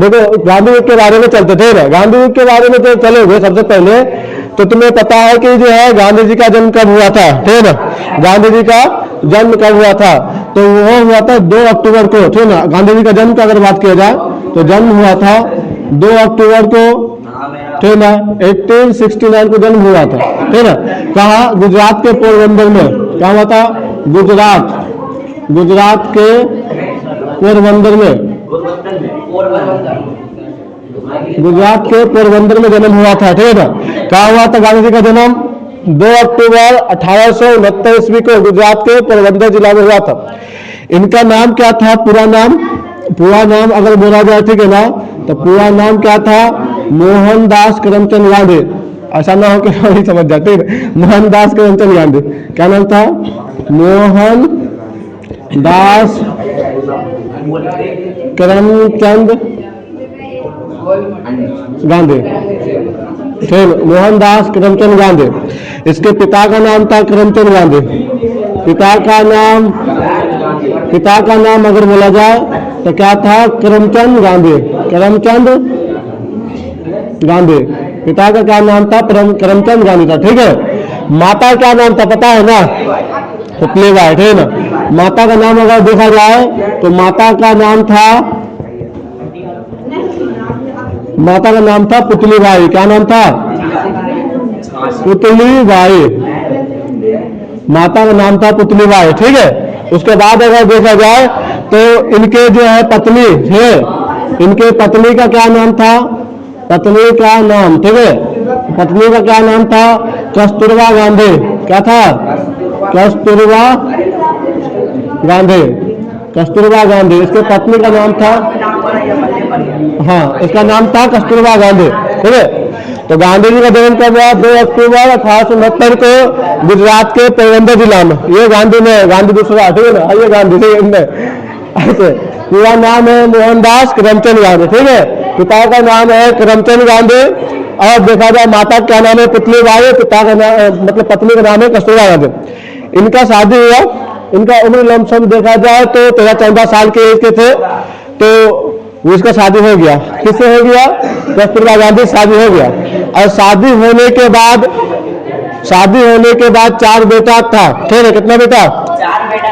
देखो गांधी युग के बारे में चलते थे ना, गांधी युग के बारे में तो चलोगे सबसे पहले तो तुम्हें पता है कि जो है गांधी जी का जन्म कब हुआ था, ठीक है ना। गांधी जी का जन्म कब हुआ था, तो वो हुआ था 2 अक्टूबर को, ठीक है ना। गांधी जी का जन्म का अगर बात किया जाए तो जन्म हुआ था 2 अक्टूबर को, ठीक है ना। 1869 को जन्म हुआ था, ठीक है ना। कहाँ? गुजरात के पोरबंदर में। क्या हुआ था? गुजरात के पोरबंदर में, गुजरात के पोरबंदर में जन्म हुआ था, ठीक है ना। कहाँ हुआ था गांधी जी का जन्म? 2 अक्टूबर 1869 ईस्वी को गुजरात के पोरबंदर जिला में हुआ था। इनका नाम क्या था? पूरा नाम अगर बोला जाए, ठीक है ना, तो पूरा नाम क्या था? मोहनदास करमचंद गांधी। ऐसा ना हो कि नहीं समझ जाते, मोहनदास करमचंद गांधी। क्या नाम था? मोहनदास करमचंद गांधी, ठीक। मोहनदास करमचंद गांधी। इसके पिता का नाम था करमचंद गांधी। पिता का नाम अगर बोला जाए तो क्या था? करमचंद गांधी। पिता का क्या नाम था? करमचंद गांधी था, ठीक है। माता का नाम था पता है ना? पुतलीबाई, ठीक है ना। माता का नाम अगर देखा जाए तो माता का नाम था पुतलीबाई। क्या नाम था? पुतलीबाई। माता का नाम था पुतलीबाई, ठीक है। उसके बाद अगर देखा जाए तो इनके जो है पत्नी है, इनके पत्नी का क्या नाम था? पत्नी का नाम, ठीक है, पत्नी का क्या नाम था? कस्तूरबा गांधी। क्या था? कस्तूरबा गांधी। इसके पत्नी का नाम था, हाँ, इसका नाम था कस्तूरबा गांधी, ठीक है। तो गांधी जी का जन्म कब हुआ? 2 अक्टूबर 1869 को गुजरात के पोरबंदर जिला में। ये गांधी में, गांधी दूसरा, ठीक है ना। ये गांधी ऐसे पूरा नाम है मोहनदास करमचंद गांधी, ठीक है। पिता का नाम है करमचंद गांधी और देखा जाए माता का नाम है पुतलीबाई, पिता का नाम मतलब पत्नी का नाम है कस्तूरबा गांधी। इनका शादी हुआ, इनका उम्र लमसम देखा जाए तो 13-14 साल के एज के थे, तो उसका शादी हो गया। किससे हो गया? कस्तूरबा गांधी शादी हो गया। और शादी होने के बाद 4 बेटा था, ठीक है। कितना बेटा?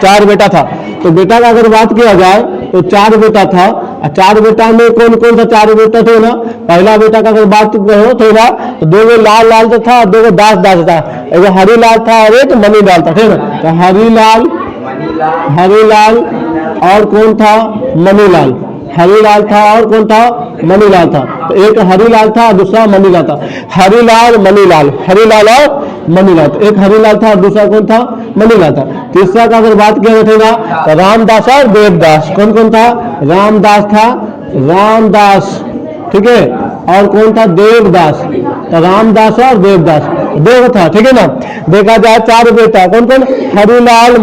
4 बेटा था। तो बेटा का अगर बात किया जाए तो 4 बेटा था। 4 बेटा में कौन कौन सा 4 बेटा थे ना? पहला बेटा का अगर बात करो तो ना, तो 2 लाल था, 2 दास था। एक हरिलाल था और एक मनीलाल था, ठीक है। तो हरिलाल और कौन था? मनीलाल। हरिलाल था और कौन था? मनीलाल था। तो एक हरिलाल था, दूसरा मनीलाल था। हरिलाल और मनीलाल। तो एक हरिलाल था और दूसरा कौन था? मनीलाल था। तीसरा का अगर बात किया जाए ना तो रामदास और देवदास। कौन कौन था? रामदास था, ठीक है, और कौन था? देवदास। तो रामदास और देवदास देव था, ठीक है ना। देखा जाए 4 बेटा कौन कौन? हरिलाल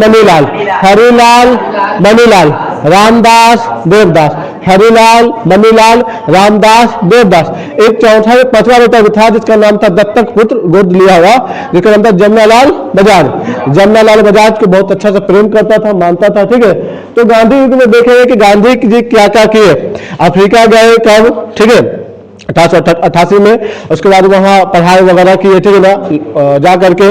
मनीलाल, रामदास, देवदास। हरिलाल, मनीलाल, रामदास, देवदास। एक चौथा 5वां बेटा भी था जिसका नाम था दत्तक पुत्र गोद लिया हुआ, जिसका नाम था जमनालाल बजाज को बहुत अच्छा से प्रेम करता था, मानता था, ठीक है। तो गांधी युग में देखेंगे कि गांधी जी क्या क्या किए। अफ्रीका गए कब? ठीक है, 1888 में। उसके बाद वहाँ पढ़ाई वगैरह की, ठीक है ना। जा करके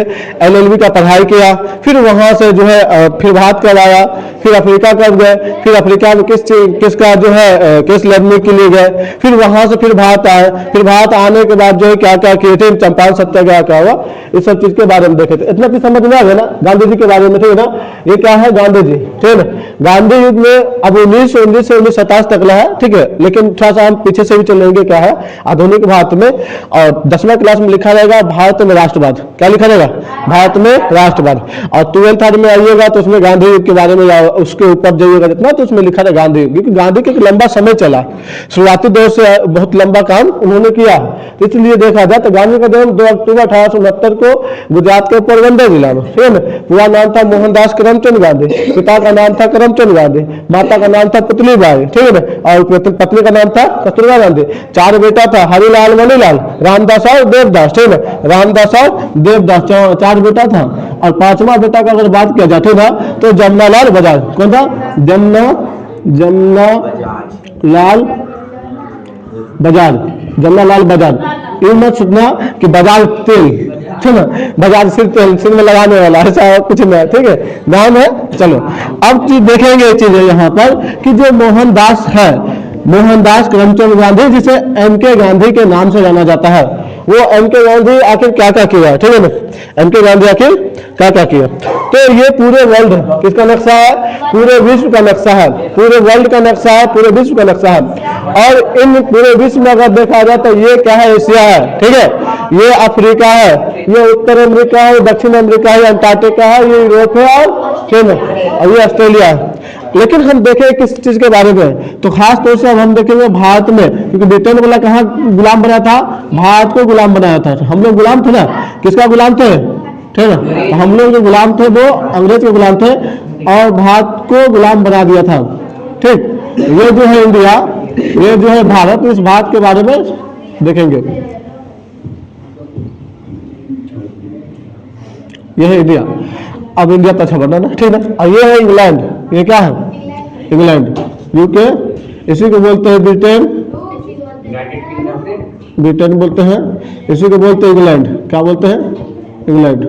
LLB का पढ़ाई किया। फिर वहाँ से जो है फिर भारत कब आया, फिर अफ्रीका कब गए, फिर अफ्रीका में किसका जो है केस लड़ने के लिए गए, फिर वहाँ से फिर भारत आए। फिर भारत आने के बाद जो है क्या क्या किए थे, चंपारण सत्याग्रह क्या हुआ, इस सब चीज के बारे में देखे थे। इतना भी समझ में आ गया ना गांधी जी के बारे में, ठीक है ना। ये क्या है? गांधी जी, ठीक है ना। गांधी युग में अब 1919 से 1927 तक है, ठीक है। लेकिन थोड़ा सा हम पीछे से भी चलेंगे, क्या है आधुनिक भारत में। और 10वां क्लास में लिखा रहेगा भारत में राष्ट्रवाद। क्या लिखा रहेगा? भारत में राष्ट्रवाद। और 12th में आइएगा तो उसमें गांधी युग के बारे में उसके ऊपर जाइएगा जितना, तो उसमें लिखा रहेगा गांधी युग, क्योंकि गांधी के एक लंबा समय चला, शुरुआती दौर से बहुत लंबा काम उन्होंने किया। इसलिए देखा जाए तो गांधी का जन्म 2 अक्टूबर 1869 को गुजरात के पोरबंदर जिला में, ठीक है ना। पूरा नाम था मोहनदास करमचंद गांधी। पिता का नाम था करमचंद गांधी, माता का नाम था पुतलीबाई, ठीक है ना, और पत्नी का नाम था कस्तूरबा गांधी। 4 बेटा था, हरिलाल, मनीलाल, रामदास और देवदास, ठीक है। रामदास और देवदास 4 बेटा था। और 5वां बेटा का अगर बात किया जाए ना तो जमनालाल बजाज। कौन था? जमनालाल बजाज, जमनालाल बजाज। ये मत सोचना कि बजाज तेल, ठीक है, बजाज सिर्फ तेल सिर में लगाने वाला, ऐसा कुछ नहीं है, ठीक है, नाम है। चलो अब चीज देखेंगे चीजें यहाँ पर कि जो मोहनदास है, मोहनदास करमचंद गांधी, जिसे एमके गांधी के नाम से जाना जाता है, वो एमके गांधी आखिर क्या क्या किया, ठीक है ना, एमके गांधी आखिर क्या क्या किया। तो ये पूरे वर्ल्ड किसका नक्शा है, पूरे विश्व का नक्शा है, पूरे वर्ल्ड का नक्शा है, पूरे विश्व का नक्शा है। और इन पूरे विश्व में अगर देखा जाए तो ये क्या है, एशिया है, ठीक है, ये अफ्रीका है, ये उत्तर अमेरिका है, दक्षिण अमेरिका है, अंटार्कटिका है, ये यूरोप है और ये ऑस्ट्रेलिया है। लेकिन हम देखें किस चीज के बारे में, तो खास तौर से अब हम देखेंगे भारत में, क्योंकि ब्रिटेन वाला कहाँ गुलाम बनाया था, भारत को गुलाम बनाया था। हम लोग गुलाम थे ना, किसका गुलाम थे, ठीक है, तो हम लोग जो गुलाम थे वो अंग्रेज के गुलाम थे और भारत को गुलाम बना दिया था, ठीक। ये जो है इंडिया, ये जो है भारत, इस भारत के बारे में देखेंगे। ये है इंडिया, अब इंडिया तो अच्छा बना ना, ठीक है। और ये है इंग्लैंड, ये क्या है, इंग्लैंड, यूके, इसी को बोलते हैं ब्रिटेन, ब्रिटेन बोलते हैं, इसी को बोलते हैं इंग्लैंड, क्या बोलते हैं, इंग्लैंड।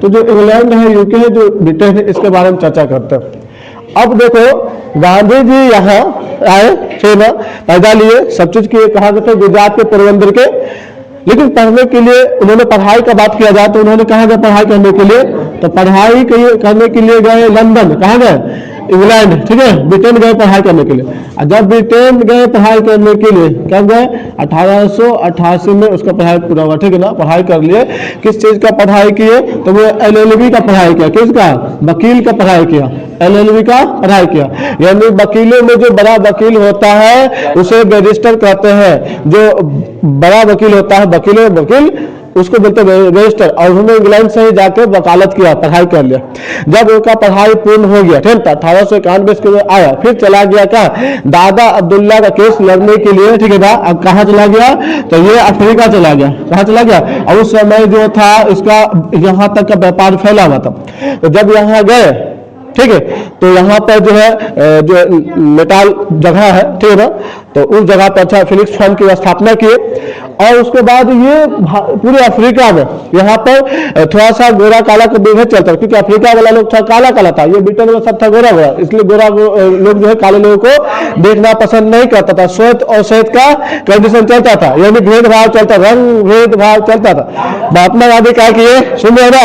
तो जो इंग्लैंड है, यूके है, जो ब्रिटेन है, इसके बारे में चर्चा करते हैं। अब देखो गांधी जी यहाँ आए, ठीक है, पैदा लिए, सब चीज किए, कहा गए थे गुजरात के पोरबंदर के, लेकिन पढ़ने के लिए उन्होंने, पढ़ाई का बात किया जाए तो उन्होंने कहा गया पढ़ाई करने के लिए, तो पढ़ाई करने के लिए गए लंदन, कहाँ गए, इंग्लैंड, ठीक है, ब्रिटेन गए पढ़ाई करने के लिए। और जब ब्रिटेन गए पढ़ाई करने के लिए, कब गए, 1888 में उसका पढ़ाई पूरा हुआ, ठीक है ना, पढ़ाई कर लिए। किस चीज का पढ़ाई किए, तो वो LLB का पढ़ाई किया, किसका, वकील का पढ़ाई किया, LLB का पढ़ाई किया। यानी वकीलों में जो बड़ा वकील होता है उसे बैरिस्टर कहते हैं, जो बड़ा वकील होता है, वकीलों में वकील, उसको बोलते हैं बैरिस्टर। और उन्होंने इंग्लैंड से ही जाकर वकालत किया, पढ़ाई कर लिया। जब उनका पढ़ाई पूर्ण हो गया, ठीक है, 1891 के आया, फिर चला गया कहा, दादा अब्दुल्ला का केस लड़ने के लिए, ठीक है ना। अब कहाँ चला गया, तो ये अफ्रीका चला गया, कहाँ चला गया। और उस समय जो था इसका यहाँ तक का व्यापार फैला हुआ था। तो जब यहाँ गए, ठीक है, तो यहाँ पर जो है जो नेटाल जगह है, ठीक है ना, तो उस जगह पर अच्छा फिलिक्स फंड की स्थापना किए। और उसके बाद ये पूरे अफ्रीका में यहाँ पर थोड़ा सा गोरा काला का विभेद चलता है, क्योंकि अफ्रीका वाला लोग था काला काला था, ये ब्रिटेन में सब था गोरा गोरा, इसलिए गोरा लोग जो है काले लोगों को देखना पसंद नहीं करता था। श्वेत और श्वेत का कंडीशन चलता था, यानी भेदभाव चलता, रंग भेदभाव चलता था। महात्मा गांधी क्या किए, सुन रहे ना,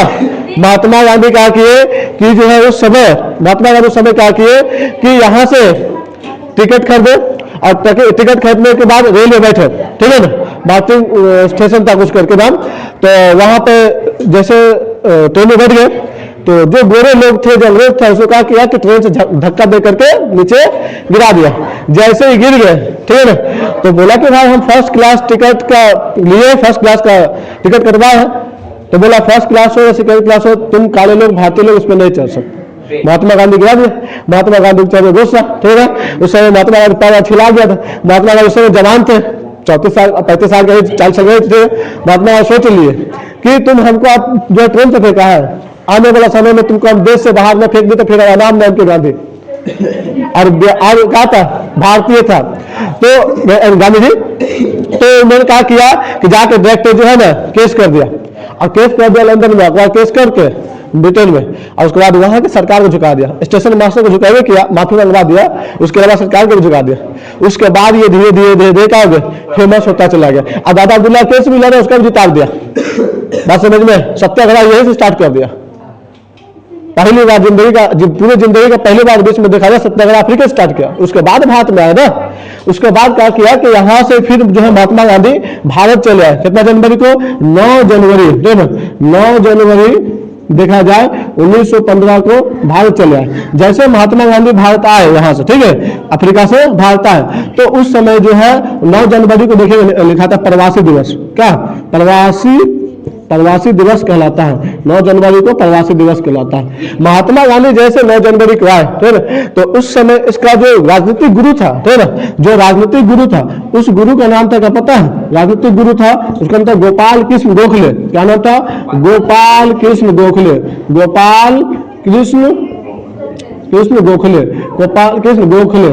महात्मा गांधी क्या किए कि जो है उस समय, महात्मा गांधी उस समय क्या किए कि यहाँ से टिकट खरीदे, और टिकट खरीदने के बाद रेल में बैठे, ठीक है ना, बाथिंग स्टेशन था कुछ करके नाम, तो वहां पे जैसे ट्रेन में बैठ गए, तो जो गोरे लोग थे, जो अंग्रेज थे, उसने कहा कि ट्रेन से धक्का दे करके नीचे गिरा दिया। जैसे ही गिर गए, ठीक है ना, तो बोला कि भाई हम फर्स्ट क्लास टिकट का लिए, फर्स्ट क्लास का टिकट कटवाए है, तो बोला फर्स्ट क्लास हो या सेकंड क्लास हो, तुम काले लोग भारतीय लोग उसमें नहीं चल सकते। महात्मा गांधी गिरा दिया, महात्मा गांधी चले गुस्सा, ठीक है, उस समय महात्मा गांधी पैर छिला गया था। महात्मा गांधी उस समय जवान थे, 34 साल 35 साल के, 40 साल के थे। महात्मा गांधी सोच लिए कि तुम हमको आप जो ट्रेन से फेंका है, आने वाला समय में तुमको हम देश से बाहर में फेंक दे तो फिर नाम नाम के गांधी, और क्या था, भारतीय था। तो गांधी जी, तो उन्होंने क्या किया कि जाकर डायरेक्ट जो है ना केस कर दिया, और केस कर दिया लंदन में, अगला केस करके ब्रिटेन में, और उसके बाद वहां के सरकार को झुका दिया, स्टेशन मास्टर को झुकावे किया, माफी मंगवा दिया, उसके अलावा सरकार को भी झुका दिया। उसके बाद ये धीरे धीरे धीरे धीरे क्या हो गया, फेमस होता चला गया। और दादा अब्दुल्ला केस भी लड़ा, उसका भी जिता दिया। बात समझ में, सत्याग्रह यही से स्टार्ट कर दिया। पहली बार जिंदगी का, पूरी जिंदगी का पहली बार विश्व में देखा जाए सत्याग्रह अफ्रीका स्टार्ट किया, उसके बाद भारत में आया ना। उसके बाद क्या किया कि यहाँ से फिर जो है महात्मा गांधी भारत चले आए। कितना जनवरी को, 9 जनवरी, 9 जनवरी देखा जाए 1915 को भारत चले आए। जैसे महात्मा गांधी भारत आए यहाँ से, ठीक है, अफ्रीका से भारत आए, तो उस समय जो है 9 जनवरी को देखिए लिखा था प्रवासी दिवस। क्या प्रवासी दिवस कहलाता है, 9 जनवरी को प्रवासी दिवस कहलाता है। महात्मा गांधी जैसे 9 जनवरी को आए, ठीक है, तो उस समय इसका जो राजनीतिक गुरु था, ठीक है, जो राजनीतिक गुरु था, उस गुरु का नाम था, क्या पता है, राजनीतिक गुरु था, उसका नाम था गोपाल कृष्ण गोखले। क्या नाम था, गोपाल कृष्ण गोखले, गोपाल कृष्ण गोखले, गोपाल कृष्ण गोखले,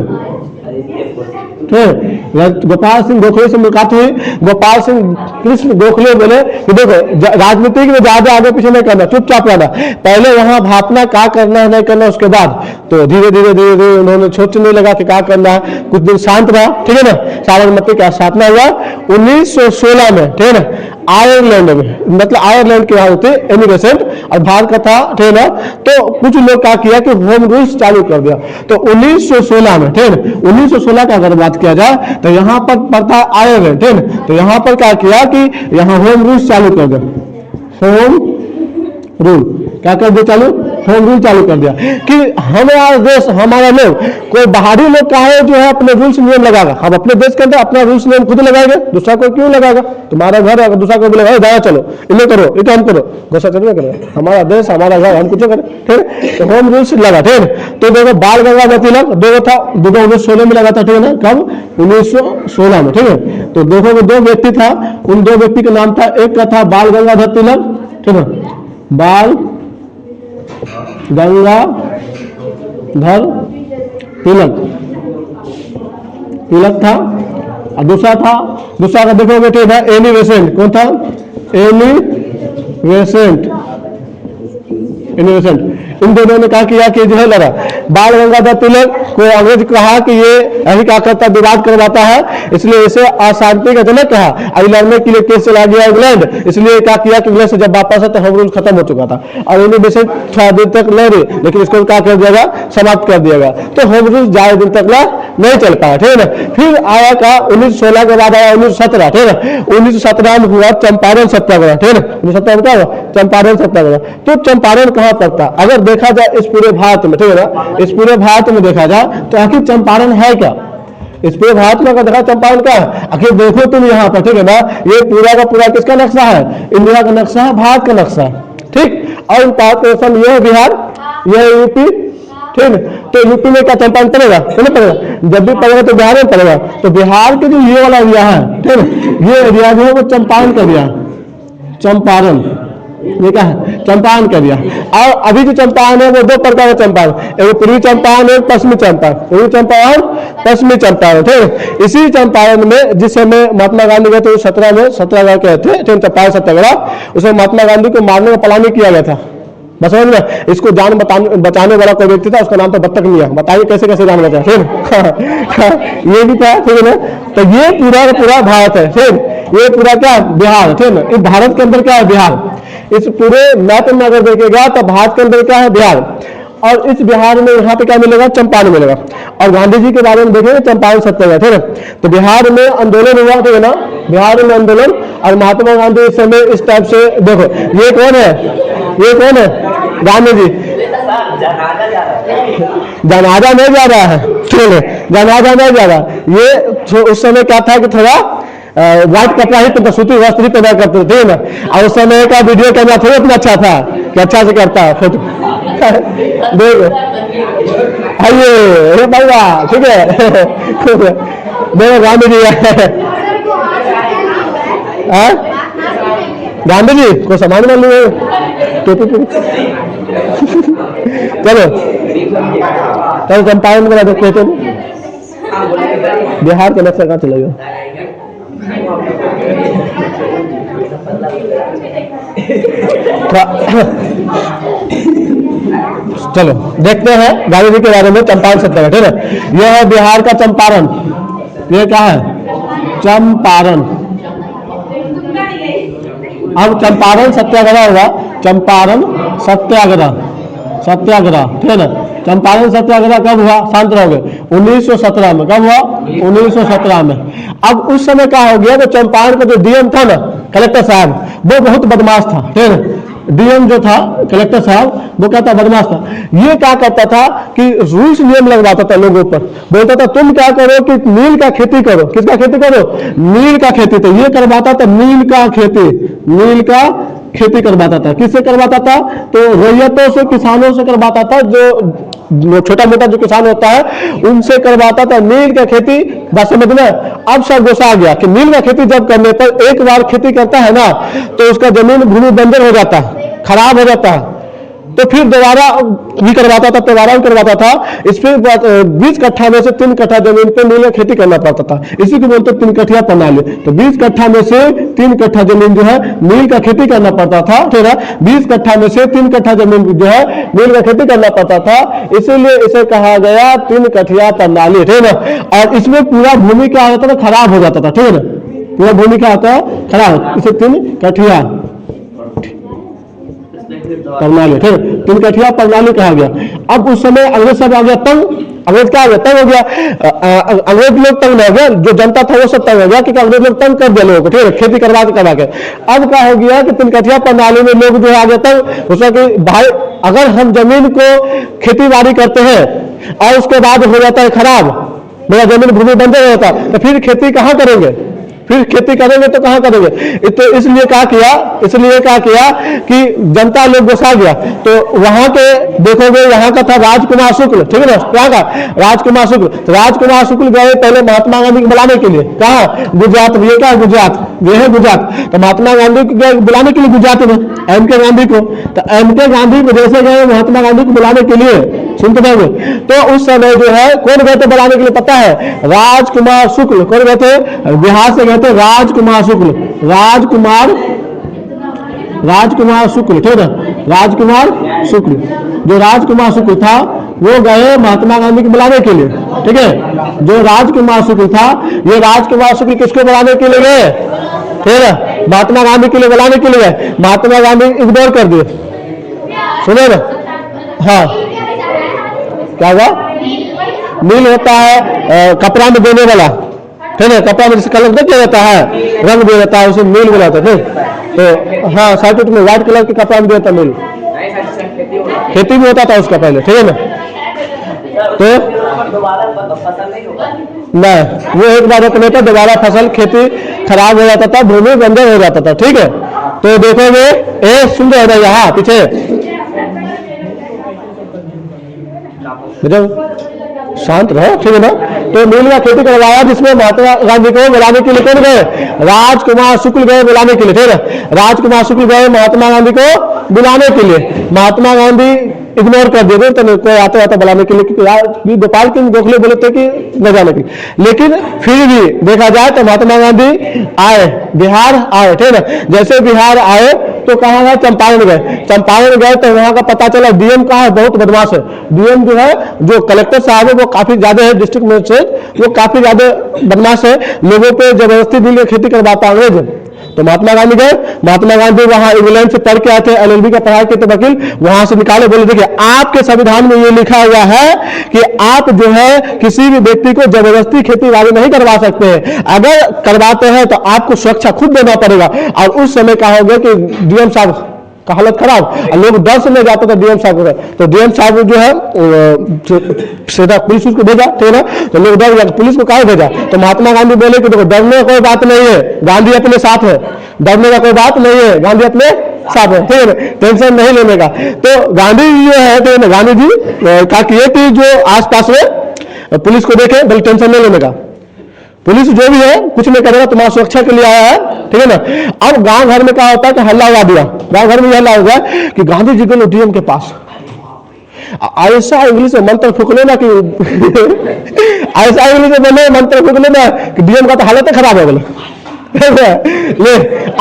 ठीक है। गोपाल सिंह गोखले से मुलाकात हुई। गोपाल सिंह कृष्ण गोखले बोले कि देखो राजनीति में ज्यादा आगे पीछे नहीं करना, चुपचाप रहना, पहले वहां भापना क्या करना है नहीं करना, उसके बाद तो धीरे धीरे धीरे धीरे उन्होंने सोचने लगा कि क्या करना है। कुछ दिन शांत रहा, ठीक है ना। साबरमती का स्थापना हुआ 1916 में, ठीक है ना, आयरलैंड में, मतलब आयरलैंड के यहाँ होते एनी बेसेंट और भारत का था, ठीक है ना। तो कुछ लोग क्या किया कि होम रूल्स चालू कर दिया। तो 1916 में, ठीक है, 1916 का अगर बात किया जाए तो यहाँ पर पड़ता है आयरलैंड, ठीक है। तो यहाँ पर क्या किया कि यहाँ होम रूल्स चालू कर दिया, होम रूल क्या कर दिया चालू, होम रूल चालू कर दिया कि हमारा देश हमारा लोग, कोई बाहरी लोग का है जो है अपने रूल्स नियम लगाएगा, हम अपने देश के अंदर अपना रूल्स नियम खुद लगाएंगे, दूसरा को क्यों लगाएगा। तुम्हारा घर अगर दूसरा को बोलेगा जाओ चलो इन्हें करो ये हम करो, गुस्सा चलना करो, हमारा देश हमारा घर हम कुछ करें, ठीक। तो होम रूल्स लगा, ठीक। तो देखो बाल गंगाधर तिलक दो था, 1916 में लगा था, ठीक है ना, कब 1916 में, ठीक है। तो देखो दो व्यक्ति था, उन दो व्यक्ति का नाम था, एक का था बाल गंगाधर तिलक, ठीक है, बाल गंगाधर तिलक था, और दूसरा का देखोगे ठीक है एनी बेसेंट, कौन था, एनी बेसेंट। इन दोनों ने कहा किया कि जो है लड़ा। बाल गंगाधर तिलक को अंग्रेज कहा कि ये यही क्या करता, विवाद करवाता है, इसलिए इसे अशांति का जनक कहा। अभी लड़ने के लिए केस चला गया इंग्लैंड, इसलिए क्या किया कि इंग्लैंड से जब वापस है तो होम रूल खत्म हो चुका था और इन्हीं में से थोड़ा दिन तक लड़े, लेकिन इसको क्या कर दिया गया, समाप्त कर दिया गया। तो होम रूल ज्यादा दिन तक नहीं चल पाया, ठीक है ना। फिर आया का 1916 के बाद आया 1917, ठीक है। 1917 में हुआ चंपारण सत्याग्रह, ठीक है। 1917 क्या हुआ, चंपारण सत्याग्रह। तो चंपारण कहाँ पड़ता, अगर देखा जाए इस पूरे भारत में, ठीक है ना, इस पूरे भारत में देखा जाए तो आखिर चंपारण है क्या, इस पूरे भारत में अगर देखा चंपारण क्या है, आखिर देखो तुम यहाँ पर, ठीक है ना, ये पूरा का पूरा किसका नक्शा है, इंडिया का नक्शा है, भारत का नक्शा है, ठीक। और पाकिस्तान ये है बिहार, ये है यूपी, ठीक है। तो यूपी में क्या चंपारण पड़ेगा, नहीं पड़ेगा, जब भी पड़ेगा तो बिहार में पड़ेगा। तो बिहार के जो ये वाला एरिया है, ठीक है, ये एरिया जो है वो चंपारण का एरिया, चंपारण ये क्या है, चंपारण का एरिया। और अभी जो चंपारण है वो दो प्रकार का चंपारण, एक पूर्वी चंपारण है, पश्चिमी चंपारण, पूर्वी चंपारण, पश्चिमी चंपारण, ठीक है। इसी चंपारण में जिस समय महात्मा गांधी गए थे 17 में, सत्याग्रह कहते हैं, चंपारण सत्याग्रह, उसमें महात्मा गांधी को मारने का प्लान किया गया था, बस समझ में। इसको जान बचाने वाला कोई व्यक्ति था, उसका नाम था बत्तख मियां, बताइए कैसे कैसे जान बचा, ठीक ये भी था, ठीक है ना। तो ये पूरा का पूरा भारत है, ठीक, ये पूरा क्या बिहार, ठीक है ना। इस भारत के अंदर क्या है बिहार, इस पूरे मैप में अगर देखेगा तो भारत के अंदर क्या है बिहार, और इस बिहार में यहाँ पे क्या मिलेगा, चंपारण मिलेगा। और गांधी जी के बारे में देखेंगे चंपारण सत्याग्रह, ठीक है। तो बिहार में आंदोलन हुआ, ठीक है ना, बिहार में आंदोलन, और महात्मा गांधी इस समय इस टाइप से, देखो ये कौन है, ये कौन है, गांधी जी, जनाजा नहीं जा रहा है, ठीक है, जनाजा नहीं जा रहा। ये उस समय क्या था कि थोड़ा व्हाइट कपड़ा ही पहनता, सूती वस्त्र ही पहना करते थे ना, और उस समय का वीडियो कैमरा थोड़ा इतना अच्छा था कि अच्छा से करता है फोटो देखो, आइए भैया, ठीक है देखो गांधी जी गांधी जी को सामान मान लिए चलो चलो चंपारण में देखते थे बिहार का नक्शा कहाँ चलेगा। चलो देखते हैं गांधी जी के बारे में, चंपारण सत्याग्रह, ठीक है। यह है बिहार का चंपारण, ये क्या है, चंपारण। अब चंपारण सत्याग्रह होगा, चंपारण सत्याग्रह, सत्याग्रह, ठीक है ना। चंपारण सत्याग्रह कब हुआ, शांत रहोगे, 1917 में। कब हुआ, 1917 में। अब उस समय क्या हो गया, तो चंपारण का जो डीएम था ना, कलेक्टर साहब, वो बहुत बदमाश था, ठीक है। डीएम जो था कलेक्टर साहब, वो क्या था, बदमाश था। ये क्या करता था कि रूल्स नियम लगवाता था लोगों पर, बोलता था तुम क्या करो कि नील का खेती करो, किसका खेती करो, नील का खेती। तो ये करवाता था नील का खेती, नील का खेती करवाता था। किससे करवाता था, तो रैयतों से, किसानों से करवाता था, जो छोटा मोटा जो किसान होता है उनसे करवाता था नील का खेती। बात समझ में। अब सब गुस्सा आ गया कि नील का खेती जब करने पर एक बार खेती करता है ना, तो उसका जमीन भूमि बंजर हो जाता है, खराब हो जाता है, तो फिर दोबारा भी करवाता था, दोबारा भी करवाता था। इस पे 20 कट्ठा में से 3 कट्ठा जमीन पे नील खेती करना पड़ता था, इसी को बोलते 3 कट्ठिया प्रणाली। तो 20 कट्ठा में से 3 कट्ठा जमीन जो है नील का खेती करना पड़ता था, ठीक है। 20 कट्ठा में से 3 कट्ठा जमीन जो है नील का खेती करना पड़ता था, इसीलिए इसे कहा गया 3 कट्ठिया प्रणाली, ठीक है ना। और इसमें पूरा भूमि क्या होता था, खराब हो जाता था, ठीक है ना, पूरा भूमि क्या होता है, खराब, इसे 3 कट्ठिया प्रणाली, ठीक है, 3 कट्ठिया प्रणाली कहा गया। अब उस समय अंग्रेज सब आ गया तंग, अंग्रेज क्या आ गया, तंग हो गया, अंग्रेज लोग तंग हो गया, जो जनता था वो सब तंग हो गया, क्योंकि अंग्रेज लोग तंग कर दिया लोगों को, ठीक है, खेती करवा के। अब क्या हो गया कि 3 कट्ठिया प्रणाली में लोग जो है आ गया तंग, उसका कि भाई अगर हम जमीन को खेती बाड़ी करते हैं और उसके बाद हो जाता है खराब, मेरा जमीन भूमि बंजर हो जाता है, तो फिर खेती कहां करेंगे, फिर खेती करेंगे तो कहां करेंगे। तो इसलिए क्या किया कि जनता लोग गुस्सा गया। तो वहां के देखोगे, यहाँ का था राजकुमार शुक्ल, ठीक है ना, क्या का राजकुमार शुक्ल। तो राजकुमार शुक्ल गए पहले महात्मा गांधी को बुलाने के लिए, कहा गुजरात, ये क्या गुजरात, ये है गुजरात। तो महात्मा गांधी को बुलाने के लिए गुजरात में एम.के. गांधी को, तो एम.के. गांधी को जैसे गए महात्मा गांधी को बुलाने के लिए, सुनते रहेंगे, तो उस समय जो है कौन गए थे बुलाने के लिए पता है, राजकुमार शुक्ल। कौन गए थे, बिहार से गए थे राजकुमार शुक्ल, राजकुमार शुक्ल, ठीक है, राजकुमार शुक्ल। जो राजकुमार शुक्ल था वो गए महात्मा गांधी को बुलाने के लिए, ठीक है। जो राजकुमार शुक्ल था, ये राजकुमार शुक्ल किसको बुलाने के लिए गए, ठीक है, महात्मा गांधी के लिए बुलाने के लिए गए। महात्मा गांधी इग्नोर कर दिए, सुने ना, हाँ, क्या हुआ, नील होता है कपड़ा में देने वाला, ठीक है, कपड़ा में जिसे कलर दे दिया जाता है, रंग दिया जाता है, उसे नील बोलाते थे। तो हाँ, सर्टिफिकेट में व्हाइट कलर के कपड़ा में दिया था नील, खेती भी होता था उसका पहले, ठीक है ना। तो नहीं, वो एक बार रोकने पर दोबारा फसल खेती खराब हो जाता था, भूमि बंजर हो जाता था, ठीक है। तो देखोगे ए सुंदर है यहाँ पीछे, शांत रहो, ठीक है ना। तो नील का खेती करवाया, जिसमें महात्मा गांधी को बुलाने के लिए कौन गए, राजकुमार शुक्ल गए बुलाने के लिए, ठीक है, राजकुमार शुक्ल गए महात्मा गांधी को बुलाने के लिए। महात्मा गांधी इग्नोर कर दिए, तो कोई आता आता बुलाने के लिए, क्योंकि गोपाल सिंह गोखले बोले थे कि न जाने के, लेकिन फिर भी देखा जाए तो महात्मा गांधी आए, बिहार आए, ठीक है ना। जैसे बिहार आए तो कहाँ गए, चंपारण गए। चंपारण गए तो वहां का पता चला डीएम कहाँ है, बहुत बदमाश है। डीएम जो है, जो कलेक्टर साहब है वो काफी ज्यादा है, डिस्ट्रिक्ट मजिस्ट्रेट वो काफी ज्यादा बदमाश है, लोगों पे जबरदस्ती नील खेती करवाता अंग्रेज। तो महात्मा गांधी गए, महात्मा गांधी वहां इंग्लैंड से पढ़ के आए थे, एलएलबी का पढ़ाई के वकील, वहां से निकाले, बोले देखिए आपके संविधान में ये लिखा हुआ है कि आप जो है किसी भी व्यक्ति को जबरदस्ती खेती बाड़ी नहीं करवा सकते हैं, अगर करवाते हैं तो आपको सुरक्षा खुद देना पड़ेगा। और उस समय क्या हो गया कि डीएम साहब का हालत खराब, लोग डर से ले जाते थे डीएम साहब को। तो डीएम साहब जो है सीधा पुलिस को भेजा, ठीक है, तो लोग डर गए, पुलिस को कहा भेजा। तो महात्मा गांधी बोले कि देखो डरने का कोई बात नहीं है, गांधी अपने साथ है, डरने का कोई बात नहीं है, गांधी अपने साथ है, ठीक है, टेंशन नहीं लेने का। तो गांधी जी जो है, तो गांधी जी क्या किए कि जो आसपास में पुलिस को देखे, बोले टेंशन नहीं लेने का, पुलिस जो भी है कुछ नहीं करेगा, तुम्हारा सुरक्षा के लिए आया है, ठीक है ना। अब गांव घर में क्या होता है कि हल्ला उड़ा दिया, गांव घर में हल्ला हो गया कि गांधी जी को डीएम के पास, ऐसा इंग्लिश में मंत्र फूक लेना कि ऐसा इंग्लिश में मंत्र फूक लेना कि डीएम का तो हालत खराब हो गया। ले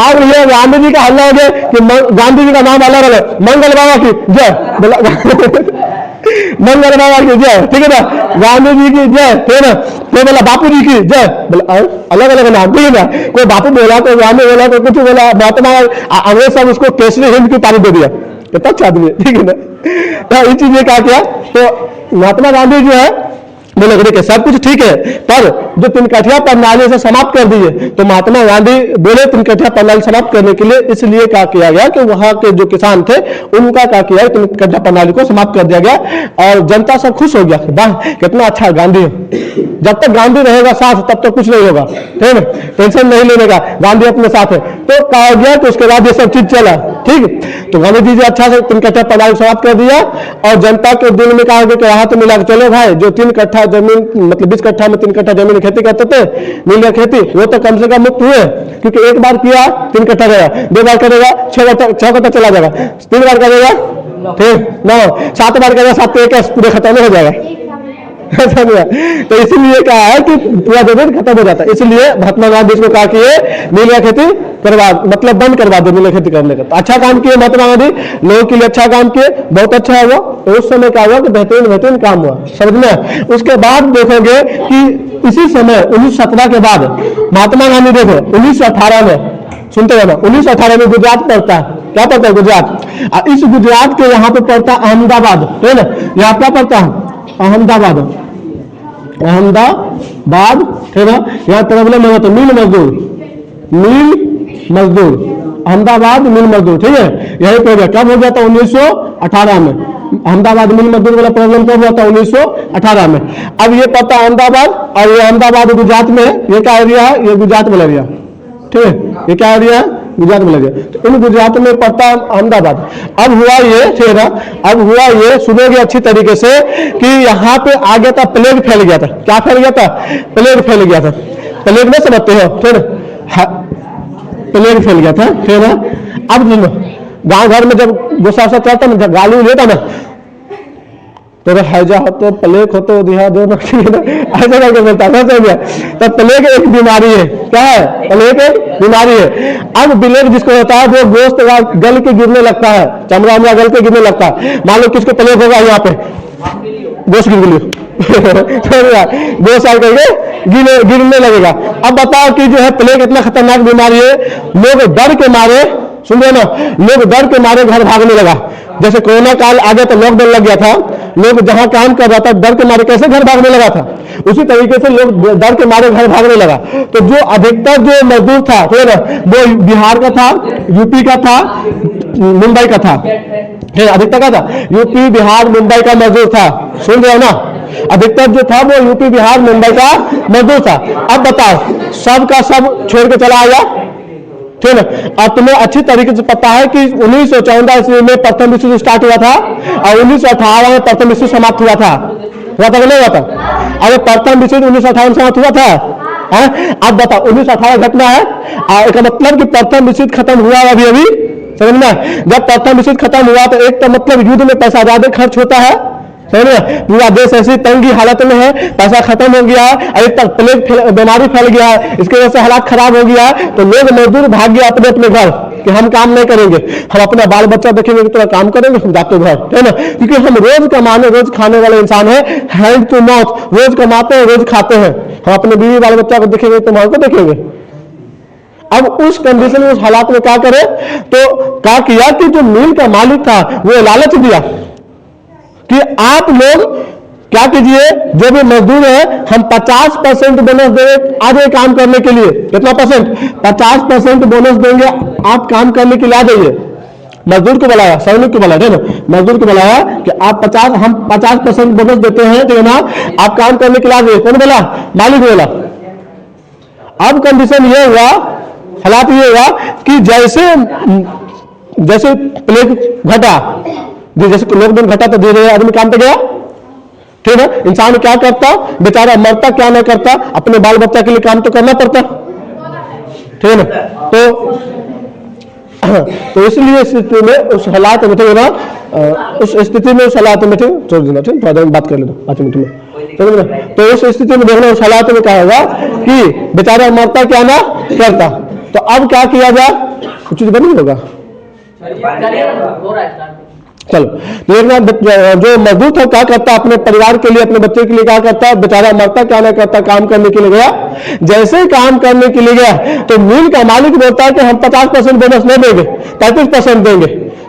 अब ये गांधी जी का हल्ला हो गया कि गांधी जी का नाम अलग अलग, मंगल बाबा की जय, मंगल बाबा की जय, ठीक है ना, गांधी जी की जय, ठीक है ना, कोई बोला बापू जी की जय, अलग अलग नाम, ठीक है ना, कोई बापू बोला, कोई गांधी बोला, कोई कुछ बोला, महात्मा अंग्रेज साहब उसको केसरी हिंद की तारीफ दे दिया, कितना अच्छा आदमी है, ठीक है ना। तो इस चीज ने क्या किया, तो महात्मा गांधी जो है बोले देखिए सब कुछ ठीक है, पर जो 3 कट्ठिया प्रणाली से समाप्त कर दिए। तो महात्मा गांधी बोले 3 कट्ठिया प्रणाली समाप्त करने के लिए, इसलिए क्या किया गया कि वहां के जो किसान थे उनका क्या किया, 3 कट्ठिया प्रणाली को समाप्त कर दिया गया और जनता सब खुश हो गया, वाह कितना अच्छा गांधी है। जब तक गांधी रहेगा साथ तब तक कुछ नहीं होगा, ठीक है, टेंशन नहीं लेने का, गांधी अपने साथ है। तो कहा गया तो उसके बाद ये सब चीज चला, ठीक। तो गांधी जी अच्छा से 3 कट्ठा प्रणाली समाप्त कर दिया और जनता के दिल में कहा गया कि यहाँ तो मिला के चलो भाई, जो 3 कट्ठा जमीन मतलब 20 कट्ठा में 3 कट्ठा जमीन खेती करते थे नील का खेती, वो तो कम से कम मुक्त हुए, क्योंकि एक बार किया 3 कट्ठा गया, 2 बार करेगा 6 कट्ठा चला जाएगा, 3 बार करेगा ठीक 9, 7 बार करेगा 7 1 पूरे खत्म नहीं हो जाएगा। तो इसीलिए कहा है कि पूरा जमीन खत्म हो जाता है। इसलिए महात्मा गांधी इसको कहा कि ये नील का खेती करवा, मतलब बंद करवा दो नील खेती करने का। तो अच्छा काम किए महात्मा गांधी, लोगों के लिए अच्छा काम किए, बहुत अच्छा हुआ। तो उस समय क्या हुआ कि बेहतरीन काम हुआ, समझ में। उसके बाद देखोगे कि इसी समय 1917 के बाद महात्मा गांधी देखो 1918 में, सुनते हो ना, 1918 में गुजरात पड़ता है। क्या पड़ता है? गुजरात। इस गुजरात के यहाँ पे पड़ता है अहमदाबाद, है ना। यहाँ क्या पड़ता है? अहमदाबाद, ठीक है। यहाँ प्रॉब्लम है तो मिल मजदूर, अहमदाबाद मिल मजदूर, ठीक है। यही पे कब हो गया था? 1918 में। अहमदाबाद मिल मजदूर वाला प्रॉब्लम कब हुआ था? 1918 में। अब ये पड़ता है अहमदाबाद, और ये अहमदाबाद गुजरात में है। ये क्या एरिया है? ये गुजरात वाला एरिया, ठीक है। ये क्या एरिया है? गुजरात में लगे। तो इन गुजरात में पड़ता है अहमदाबाद। अब हुआ ये, ठीक है, अब हुआ ये, सुनोगे अच्छी तरीके से, कि यहाँ पे आ गया था, प्लेग फैल गया था। क्या फैल गया था? प्लेग फैल गया था। प्लेग में समझते हो, ठीक है, प्लेग फैल गया था, ठीक है। अब गांव घर में जब गुस्सा चलता ना, गाली लेता ना, तो हैजा हो तो प्लेग हो तो दिहा दो, ऐसा करके बोलता है। तो प्लेग एक बीमारी है। क्या है? प्लेग एक बीमारी है। अब प्लेग जिसको होता है वो गोश्त गल के गिरने लगता है, चमड़ा उमड़ा गल के गिरने लगता है। मान लो किसको प्लेग होगा, यहाँ पे गोश्त गिर लियो 2 साल करके गिरने लगेगा। अब बताओ कि जो है प्लेग इतना खतरनाक बीमारी है, लोग डर के मारे, सुन रहे ना, लोग डर के मारे घर भागने लगा। जैसे कोरोना काल आ गया तो लॉकडाउन लग गया था, लोग जहां काम कर रहा था डर के मारे कैसे घर भागने लगा था, उसी तरीके से लोग डर के मारे घर भागने लगा। तो जो अधिकतर जो मजदूर था, तो ना, वो बिहार का था, यूपी का था, मुंबई का था। अधिकतर का था यूपी बिहार मुंबई का मजदूर था। सुन रहे हो ना, अधिकतर जो था वो यूपी बिहार मुंबई का मजदूर था। अब बताओ सब का सब छोड़ के चला आया, ठीक है। और तुम्हें अच्छी तरीके से पता है कि 1914 ईस्वी में प्रथम विश्व युद्ध स्टार्ट हुआ था, और 1918 में प्रथम विश्व समाप्त हुआ था कि नहीं हुआ था? अरे प्रथम विश्व युद्ध 1918 में समाप्त हुआ था। अब बताओ 1918 घटना है, इसका मतलब कि प्रथम विश्व युद्ध खत्म हुआ अभी समझ में। जब प्रथम विश्व युद्ध खत्म हुआ तो एक तो मतलब युद्ध में पैसा ज्यादा खर्च होता है, पूरा देश ऐसी तंगी हालत में है, पैसा खत्म हो गया है, अभी तक प्लेग बीमारी फैल गया है, इसकी वजह से हालात खराब हो गया है। तो लोग मजदूर भाग गया अपने अपने घर कि हम काम नहीं करेंगे, हम अपना बाल बच्चा देखेंगे तो काम करेंगे, हम जाते घर, है ना। क्योंकि हम रोज कमाने रोज खाने वाले इंसान है, हैंड टू माउथ, रोज कमाते हैं रोज खाते हैं। हम अपने बीवी बाल बच्चा को देखेंगे तो हमको देखेंगे। अब उस कंडीशन में, उस हालात में क्या करे, तो क्या किया कि जो मिल का मालिक था वो लालच दिया कि आप लोग क्या कीजिए, जो भी मजदूर है हम 50% बोनस देंगे आज काम करने के लिए। कितना परसेंट? 50% बोनस देंगे, आप काम करने के लिए आ जाइए। मजदूर को बुलाया, सैनिक को बुलाया, मजदूर को बुलाया कि आप 50% बोनस देते हैं, ठीक है ना, आप काम करने के लिए आ जाइए। कौन बोला? मालिक बोला। अब कंडीशन ये हुआ, हालात ये हुआ कि जैसे प्लेग घटा, जैसे लॉकडाउन घटा तो धीरे धीरे आदमी काम पे गया, ठीक है। इंसान क्या करता, बेचारा मरता क्या नहीं करता, अपने बाल बच्चा के लिए काम तो करना पड़ता, ठीक है ना। तो इसलिए स्थिति में, उस हालात में, ठीक है ना, उस स्थिति में, उस हालात में, ठीक छोड़ देना, ठीक, थोड़ा बात कर लेना 5 मिनट में, ठीक है। तो उस स्थिति में देखना, उस हालात में क्या होगा कि बेचारा मरता क्या ना करता। तो अब क्या किया जाए, कुछ चीज बनी होगा। चलो देखना, जो मजदूर था क्या करता, अपने परिवार के लिए, अपने बच्चे के लिए क्या करता, बेचारा मरता क्या नहीं करता, काम करने के लिए गया। जैसे ही काम करने के लिए गया तो मिल का मालिक बोलता है कि हम 50% बोनस नहीं देंगे, 35% देंगे।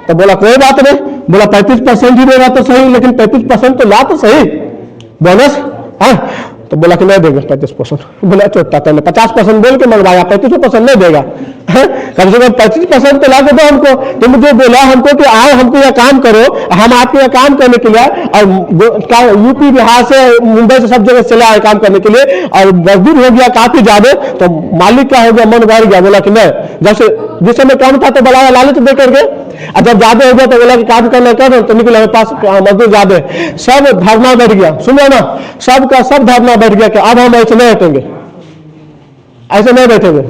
तो बोला कोई बात नहीं, बोला 35% ही देगा तो सही, लेकिन 35% तो ला तो सही बोनस। हाँ, तो बोला कि नहीं देंगे 35%। बोला चोटता तो 50% बोल के मंगवाया, 35% नहीं देगा। कम से कम 25% तो ला के दो हमको। तुम जो बोला हमको कि आओ हमको यहाँ काम करो, हम आपके यहाँ काम करने के लिए, और यूपी बिहार से मुंबई से सब जगह चले आए काम करने के लिए, और मजदूर हो गया काफी ज्यादा। तो मालिक का हो गया, मन भर गया, बोला कि नहीं, जैसे जिस समय कम था तो बोला लालच दे करके, और जब ज्यादा हो गया तो बोला कि काम करना कर, तो निकला मेरे पास मजदूर ज्यादा है। सब धरना बैठ गया, सुनो ना, सबका सब धरना बैठ गया कि अब हम ऐसे नहीं हटेंगे, ऐसे नहीं बैठे हुए,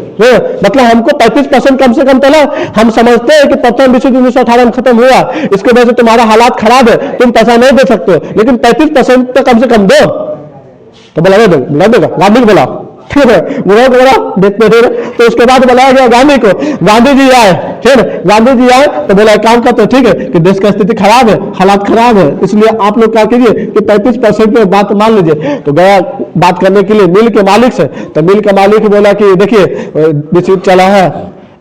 मतलब हमको 35% कम से कम तो लो। हम समझते हैं कि प्रथम विश्व युद्ध 1918 में खत्म हुआ, इसके वजह से तुम्हारा हालात खराब है, तुम पैसा नहीं दे सकते हो, लेकिन 35% तो कम से कम दो। तो बोला देगा, गांधी को बोला, ठीक है, बोला देखते थे। तो उसके बाद बुलाया गया गांधी को, गांधी जी आए, ठीक है, गांधी जी आए तो बोला काम करते, ठीक है, कि देश का स्थिति खराब है, हालात खराब है, इसलिए आप लोग क्या कीजिए कि 35% में बात मान लीजिए। तो गया बात करने के लिए मिल के मालिक से, तो मिल के मालिक बोला कि देखिए विश्व युद्ध चला है,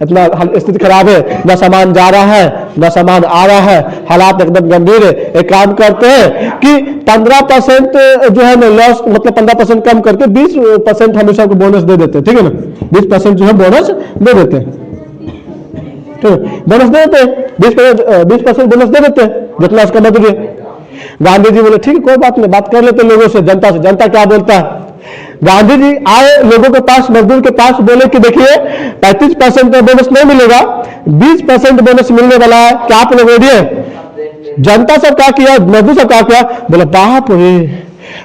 इतना स्थिति खराब है, न सामान जा रहा है न सामान आ रहा है, हालात एकदम गंभीर है। एक काम करते हैं कि 15% जो है ना लॉस, मतलब 15% कम करके 20% हमेशा को बोनस दे देते हैं, ठीक है ना, 20% जो है बोनस दे देते हैं, ठीक है, बोनस दे देते हैं, 20% बोनस दे देते हैं, जितना उसका मजदूरी है। गांधी जी बोले ठीक है, कोई बात नहीं, बात कर लेते लोगों से, जनता से, जनता क्या बोलता है। गांधी जी आए लोगों के पास, मजदूर के पास, बोले कि देखिए 35% का बोनस नहीं मिलेगा, 20% बोनस मिलने वाला है, क्या आप लोग रेडी है। जनता सब क्या किया, मजदूर सब क्या किया, बोले बाप रे,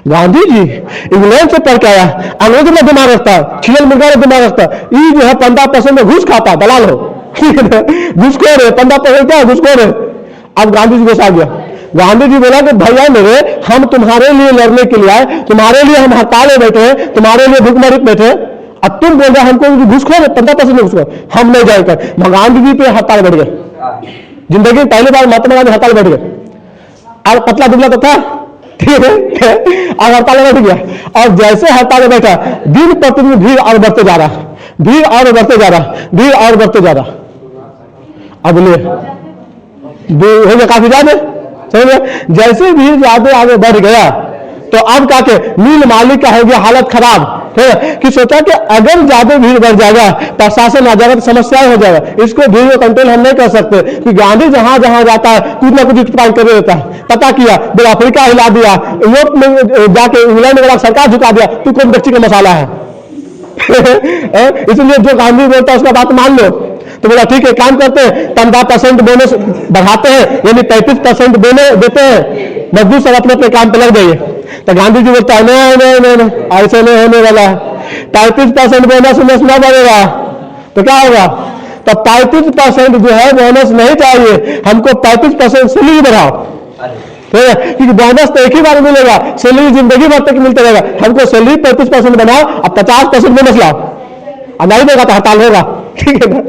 गांधी जी इंग्लैंड से पढ़ के आया, अंग्रेजी में दिमाग रखता है, छियल मुर्गा में दिमाग रखता है, ये जो है 15% में घूस खाता, दलाल हो, घूसखोर है, 15% क्या घूसखोर है। अब गांधी जी गुस्सा गया, गांधी जी बोला कि भैया मेरे, हम तुम्हारे लिए लड़ने के लिए आए, तुम्हारे लिए हम हड़ताल में बैठे हैं, तुम्हारे लिए भूखमरी बैठे हैं, अब तुम बोल रहे हमको घूसखोर है, 15% घूसखोर, हम नहीं जाएगा। गांधी जी पे हड़ताल बैठ गए, जिंदगी में पहली बार महात्मा गांधी हड़ताल बैठ गए। और पतला दुबला तो था, ठीक है, और हड़ताल में बैठ गया, और जैसे हड़ताल में बैठा, दिन प्रतिदिन भीड़ और बढ़ते जा रहा, भीड़ और बढ़ते जा रहा, भीड़ और बढ़ते जा रहा। अब ले हो गया काफी ज्यादा, जैसे भीड़ ज्यादा आगे बढ़ गया तो अब क्या के मिल मालिक का हो गया हालत खराब, है कि सोचा कि अगर ज्यादा भीड़ बढ़ जाएगा, प्रशासन आ जाएगा तो समस्या हो जाएगा, इसको भीड़ को कंट्रोल हम नहीं कर सकते। कि गांधी जहां जहां जाता है कुछ ना कुछ उत्पादन कर देता है, पता किया, फिर अफ्रीका हिला दिया, यूरोप में जाके इंग्लैंड में सरकार झुका दिया, तू कौन बच्ची का मसाला है। इसलिए जो गांधी बोलता है उसका बात मान लो। तो बोला ठीक है, काम करते हैं, 15% बोनस बढ़ाते हैं, यानी 35% बोनस देते हैं, मजदूर सब अपने अपने काम पे लग जाइए। तो गांधी जी बोलता है नहीं, ऐसे नहीं होने वाला है, 35% बोनस न बढ़ेगा तो क्या होगा। तो 35% जो है बोनस नहीं चाहिए, हमको 35% सैलरी बढ़ाओ, क्योंकि बोनस तो एक ही बार मिलेगा, सैलरी जिंदगी भर तक मिलता रहेगा, हमको सैलरी 35% बनाओ, अब 50% बोनस लाओ, और नहीं देगा तो हड़ताल होगा, ठीक है ना।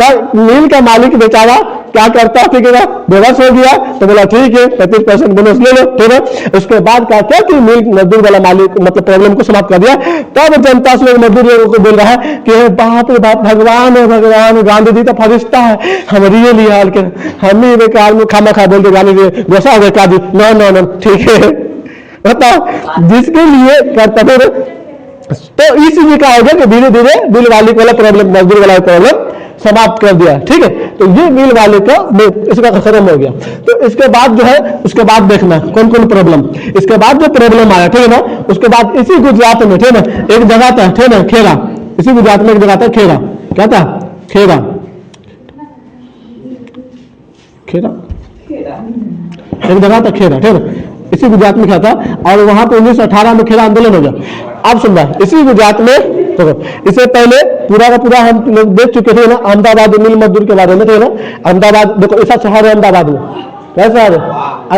पर मिल का मालिक बेचारा क्या करता, ठीक है ना, बेबस हो गया। तो बोला ठीक है 35% बोनस ले लो, ठीक है। उसके बाद क्या किया कि मिल मजदूर वाला मालिक मतलब प्रॉब्लम को समाप्त कर दिया। तब जनता से मजदूर लोगों को बोल रहा है कि बाप रे बाप, भगवान है भगवान, गांधी जी तो फरिश्ता है, हमारी ये लिया के हम ही बेकार में खाना खा बोल दे, गांधी जी गोसा हो गया, नो ठीक है, बताओ जिसके लिए करता थे। तो इसी का हो गया कि धीरे धीरे मिल वाले वाला प्रॉब्लम, मजदूर वाला प्रॉब्लम समाप्त कर दिया, ठीक है। तो ये मिल वाले का इसका खत्म हो गया। तो इसके बाद जो है, उसके बाद देखना कौन कौन प्रॉब्लम, इसके बाद जो प्रॉब्लम आया, ठीक है ना। उसके बाद इसी गुजरात में, ठीक है ना, एक जगह था, ठीक है ना, खेड़ा, इसी गुजरात में एक जगह था खेड़ा, क्या था, खेड़ा एक जगह था खेड़ा, ठीक है, इसी गुजरात में क्या था। और वहां पे 1918 में खेड़ा आंदोलन हो गया। अब सुन रहा है, इसी गुजरात में, तो इससे पहले पूरा का पूरा हम लोग देख चुके थे ना अहमदाबाद मिल मजदूर के बारे में, थे ना। अहमदाबाद देखो ऐसा शहर है, अहमदाबाद में कैसा शहर है,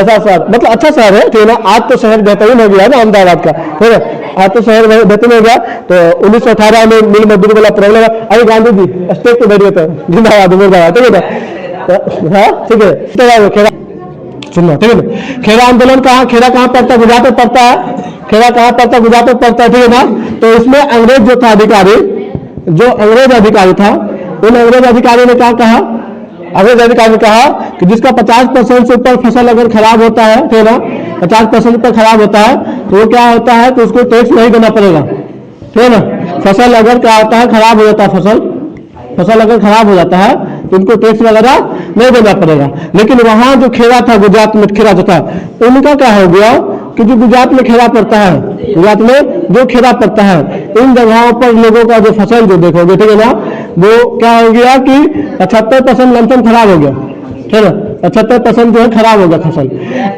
ऐसा शहर, मतलब अच्छा शहर है, ठीक है ना। आज तो शहर बेहतरीन हो गया है ना अहमदाबाद का, ठीक है, आज तो शहर बेहतरीन हो गया। तो 1918 में मिल मजदूर वाला प्रॉब्लम है। अरे गांधी जी स्टेज पे बैठ गए, जिंदाबाद मुर्दाबाद, ठीक है, ठीक है, सुनना, ठीक है ना। खेड़ा आंदोलन कहाँ, खेड़ा कहाँ पड़ता है, गुजरात में पड़ता है, खेड़ा कहाँ पड़ता है, गुजरात में पड़ता है, ठीक है ना। तो इसमें अंग्रेज जो था अधिकारी, जो अंग्रेज अधिकारी था, उन अंग्रेज अधिकारी ने क्या कहा, अंग्रेज अधिकारी ने कहा कि जिसका 50% से ऊपर फसल अगर खराब होता है, ठीक है ना, 50% ऊपर खराब होता है तो वो क्या होता है, तो उसको टैक्स नहीं देना पड़ेगा, ठीक है ना। फसल अगर क्या होता है, खराब हो जाता है, फसल अगर खराब हो जाता है तो उनको टैक्स वगैरह नहीं देना पड़ेगा। लेकिन वहां जो खेड़ा था, गुजरात में खेड़ा जो था, उनका क्या हो गया कि जो गुजरात में खेड़ा पड़ता है, गुजरात में जो खेड़ा पड़ता है, इन जगहों पर लोगों का जो फसल जो देखोगे, ठीक है ना, वो क्या हो गया कि 75% लमसम खराब हो गया, ठीक है, 75% जो है खराब हो गया फसल।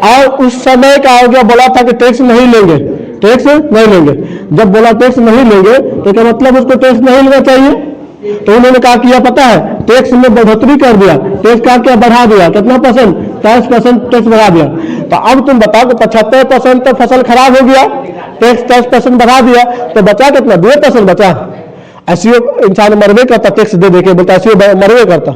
और उस समय क्या हो गया, बोला था कि टैक्स नहीं लेंगे, टैक्स नहीं लेंगे। जब बोला टैक्स नहीं लेंगे तो क्या मतलब उसको टैक्स नहीं लेना चाहिए? तो उन्होंने क्या किया पता है, टैक्स में बढ़ोतरी कर दिया, टैक्स क्या बढ़ा दिया, कितना परसेंट, 10% टैक्स बढ़ा दिया। तो अब तुम बताओ कि 75% तो फसल खराब हो गया, टैक्स 10% बढ़ा दिया, तो बचा कितना, 2% बचा। ऐसी इंसान मरवे करता टैक्स दे देके, बोलता ऐसी मरवे करता।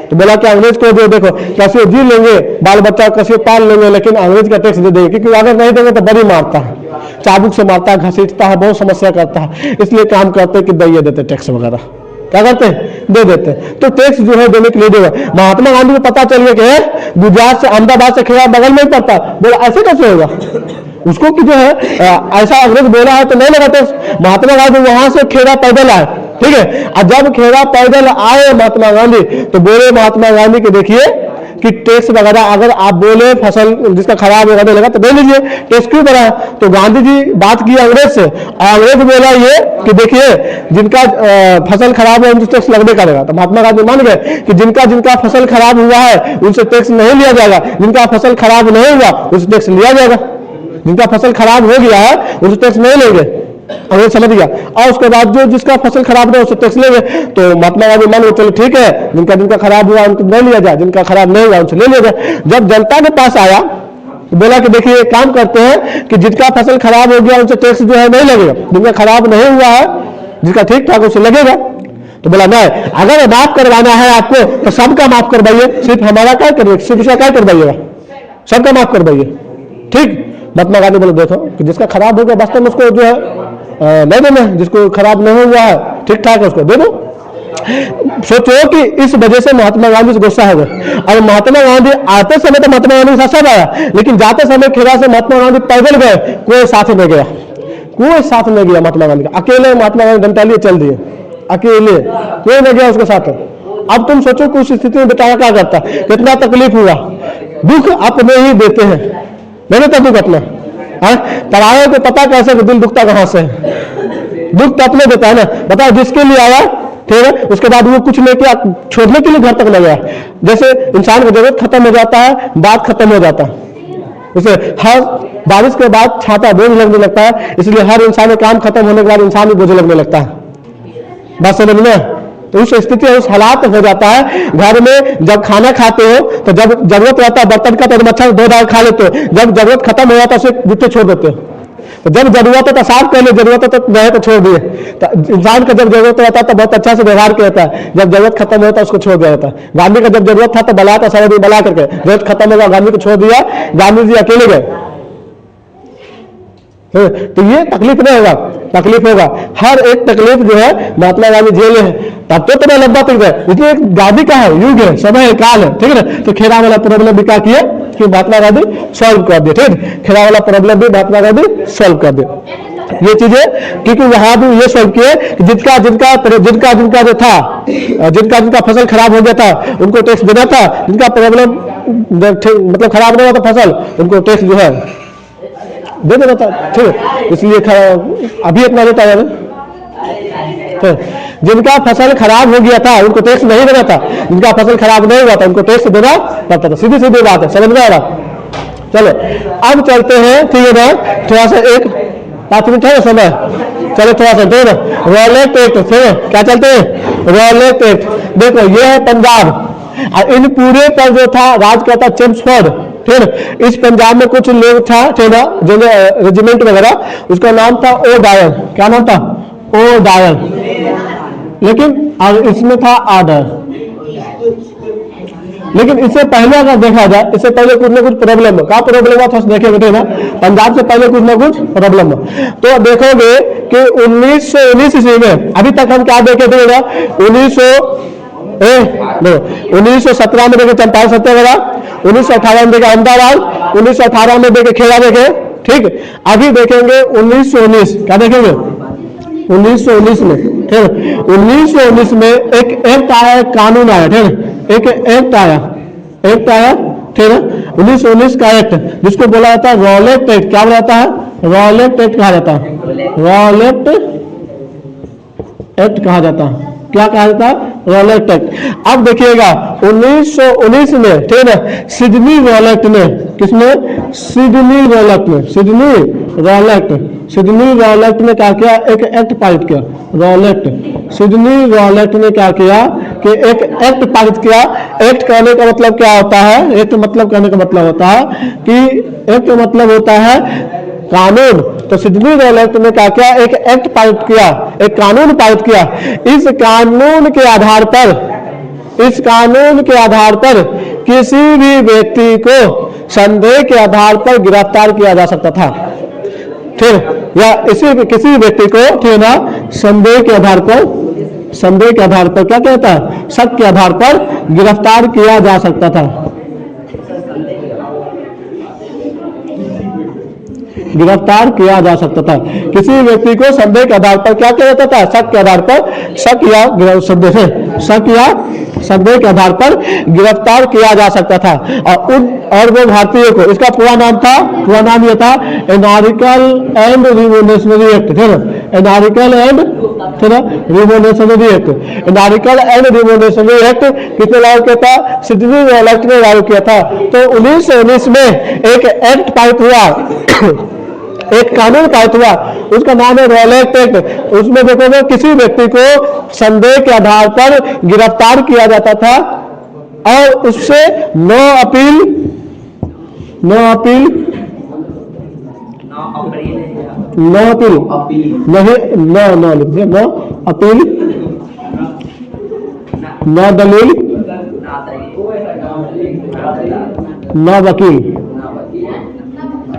तो बोला कि अंग्रेज को जो देखो कैसे जी लेंगे, बाल बच्चा कैसे पाल लेंगे, लेकिन अंग्रेज का टैक्स दे देंगे, क्योंकि अगर नहीं देंगे तो बड़ी मारता है, चाबुक से मारता है, घसीटता है, बहुत समस्या करता है। इसलिए काम करते कि दे देते टैक्स वगैरह, क्या करते हैं, दे देते। तो टैक्स जो है देने के लिए देगा। महात्मा गांधी को पता चल गया कि गुजरात से, अहमदाबाद से खेड़ा बगल में ही पड़ता, बोला ऐसे कैसे होगा, उसको कि जो है ऐसा अंग्रेज बोला है तो नहीं लगा टैक्स। महात्मा गांधी वहां से खेड़ा पैदल आए, ठीक है। और जब खेड़ा पैदल आए महात्मा गांधी, तो बोले महात्मा गांधी के देखिए कि टैक्स वगैरह अगर आप बोले फसल जिसका खराब होगा नहीं लगा तो दे लीजिए, टैक्स क्यों बढ़ा? तो गांधी जी बात की अंग्रेज से, और अंग्रेज बोला ये कि देखिए जिनका फसल खराब है उनसे टैक्स लगने करेगा। तो महात्मा गांधी मान गए कि जिनका फसल खराब हुआ है उनसे टैक्स नहीं लिया जाएगा, जिनका फसल खराब नहीं हुआ उनसे टैक्स लिया जाएगा। जिनका फसल खराब हो गया है उनसे टैक्स नहीं लेंगे, अंग्रेज समझ गया। और उसके बाद जो जिसका फसल खराब नहीं उससे टैक्स लेंगे। तो महात्मा गांधी मान चलो ठीक है, जिनका खराब हुआ उनको नहीं लिया जाए, जिनका खराब नहीं हुआ उनसे ले लिया जाए। जब जनता के पास आया तो बोला कि देखिए एक काम करते हैं कि जिनका फसल खराब हो गया उनसे टैक्स जो है नहीं लगेगा, जिनका खराब नहीं हुआ है, जिसका ठीक ठाक उसे लगेगा। तो बोला नहीं, अगर माफ करवाना है आपको तो सबका माफ करवाइए, सिर्फ हमारा क्या करवाइए, सिर्फ इसका क्या करवाइएगा, सबका माफ करवाइए, ठीक। महात्मा गांधी बोले देखो कि जिसका खराब हो गया वास्तव में उसको जो है नहीं देना, जिसको खराब नहीं हुआ है ठीक ठाक है उसको दे दो। सोचो कि इस वजह से महात्मा गांधी से गुस्सा हो गए। और महात्मा गांधी आते समय तो महात्मा गांधी के साथ सब आया, लेकिन जाते समय खेड़ा से महात्मा गांधी पैदल गए, कोई साथ में गया, कोई साथ में गया महात्मा गांधी का, अकेले महात्मा गांधी डंडा लिए चल दिए, अकेले, कोई नहीं गया उसके साथ। अब तुम सोचो कि उस स्थिति में बेचारा क्या करता, कितना तकलीफ हुआ, दुख अपने ही देते हैं, मैंने तो दुख अपना तराए को पता कैसे कि दिल दुखता कहां से, दुख तो अपने देता है ना। बताओ जिसके लिए आया, ठीक है, उसके बाद वो कुछ लेके छोड़ने के लिए घर तक न गया। जैसे इंसान की जरूरत खत्म हो जाता है, बात खत्म हो जाता है। जैसे हर बारिश के बाद छाता बोझ लगने लगता है, इसलिए हर इंसान का काम खत्म होने के बाद इंसान भी बोझ लगने लगता है, बात समझ में। तो उस स्थिति उस हालात हो जाता है। घर में जब खाना खाते हो तो जब जरूरत रहता है बर्तन का तो अच्छा धो धा खा लेते हो, जब जरूरत खत्म हो जाता है उसे जूठे छोड़ देते हो। तो जब जरूरत है तो साफ कर ले, जरूरत है तो गए तो छोड़ दिए। तो इंसान का जब जरूरत रहता है तो बहुत अच्छा से व्यवहार करता है, जब जरूरत खत्म होता है उसको छोड़ दिया जाता है। गांधी का जब जरूरत था तो बला था, सारा दिन बला करके, जरूरत खत्म होगा गांधी को छोड़ दिया, गांधी जी अकेले गए। तो ये तकलीफ नहीं होगा, तकलीफ होगा, हर एक तकलीफ जो है महात्मा गांधी झेले हैं, तब तो तुम्हें लंबा तक है। इसलिए गांधी का है, युग है, समय है, काल है, ठीक है ना। तो खेड़ा वाला प्रॉब्लम भी क्या किया कि महात्मा गांधी सॉल्व कर दिए, ठीक। खेड़ा वाला प्रॉब्लम भी महात्मा गांधी सॉल्व कर दिए। ये चीजें क्योंकि वहां भी ये सॉल्व किए कि जिनका जो था, जिनका फसल खराब हो गया था उनको टैक्स देना था, जिनका प्रॉब्लम मतलब खराब नहीं हुआ था फसल, उनको टैक्स जो है दे देना था, ठीक। इसलिए अभी इतना देता है, जिनका फसल खराब हो गया था उनको टैक्स नहीं देना था, जिनका फसल खराब नहीं हुआ था उनको टैक्स देना पड़ता था। सीधी सीधी बात है, समझ में आ रहा। चलो अब चलते हैं, ठीक है ना, थोड़ा सा 1-5 मिनट है समय, चलो थोड़ा सा ठीक है ना। रॉलेट एक्ट, ठीक है, क्या चलते हैं, रॉलेट एक्ट। देखो ये है पंजाब, और इन पूरे पर जो था राज करता चेम्सफोर्ड, ठीक है। इस पंजाब में कुछ लोग था, ठीक है, जो रेजिमेंट वगैरह, उसका नाम था ओ डायर। क्या नाम था, ओ डायर, लेकिन इसमें था आर्डर। लेकिन इससे पहले अगर देखा जाए, इससे पहले कुछ ना कुछ प्रॉब्लम, क्या प्रॉब्लम हुआ था देखेंगे ना, पंजाब से पहले कुछ ना कुछ प्रॉब्लम। तो देखोगे कि 1919 ईस्वी में, अभी तक हम क्या देखे थे ना, 1917 में देखे चंपारण सत्याग्रह, 1918 में देखे अहमदाबाद, 1918 में देखे खेड़ा देखे, ठीक। अभी देखेंगे 1919, क्या देखेंगे 1919 में, ठीक। 1919 में एक एक्ट आया, कानून आया, ठीक, एक एक्ट आया, ठीक है, 1919 का एक्ट, जिसको बोला जाता है रॉलेट एक्ट। क्या बोला जाता है, रॉलेट एक्ट कहा जाता है, रॉलेट एक्ट कहा जाता है। क्या कहा जाता है, रॉलेट एक्ट। अब देखिएगा 1919 में, ठीक है ना, सिडनी रॉलेट ने, किसने? सिडनी रॉलेट ने, सिडनी रॉलेट ने क्या किया? एक एक्ट पारित किया, रॉलेट, सिडनी रॉलेट ने क्या किया कि एक एक्ट पारित किया। एक्ट कहने का मतलब क्या होता है? एक्ट मतलब कहने का मतलब होता है कि एक्ट मतलब होता है कानून। तो सिडनी रॉलेट ने क्या किया? एक एक्ट पारित किया, एक कानून पारित किया। इस कानून के आधार पर किसी भी व्यक्ति को संदेह के आधार पर गिरफ्तार किया जा सकता था, ठीक, या किसी व्यक्ति को, ठीक है ना, संदेह के आधार पर क्या कहता है? शक के आधार पर गिरफ्तार किया जा सकता था, गिरफ्तार किया जा सकता था। किसी व्यक्ति को संदेह के आधार पर क्या किया जाता था? शक के आधार पर, शक या संदेह के आधार पर गिरफ्तार किया जा सकता था। और वो भारतीय को, इसका पूरा नाम यह था एनार्किकल एंड रिवोल्यूशनरी एक्ट, ठीक है, anarchical and revolutionary act. Anarchical and revolutionary act किसने लागू किया था? सिडनी रॉलेट ने लागू किया था। तो 1919 में एक एक्ट पारित हुआ, एक कानून पारित हुआ, उसका नाम है रॉलेट एक्ट। उसमें देखोगे किसी व्यक्ति को संदेह के आधार पर गिरफ्तार किया जाता था और उससे नो अपील न दलील न वकील,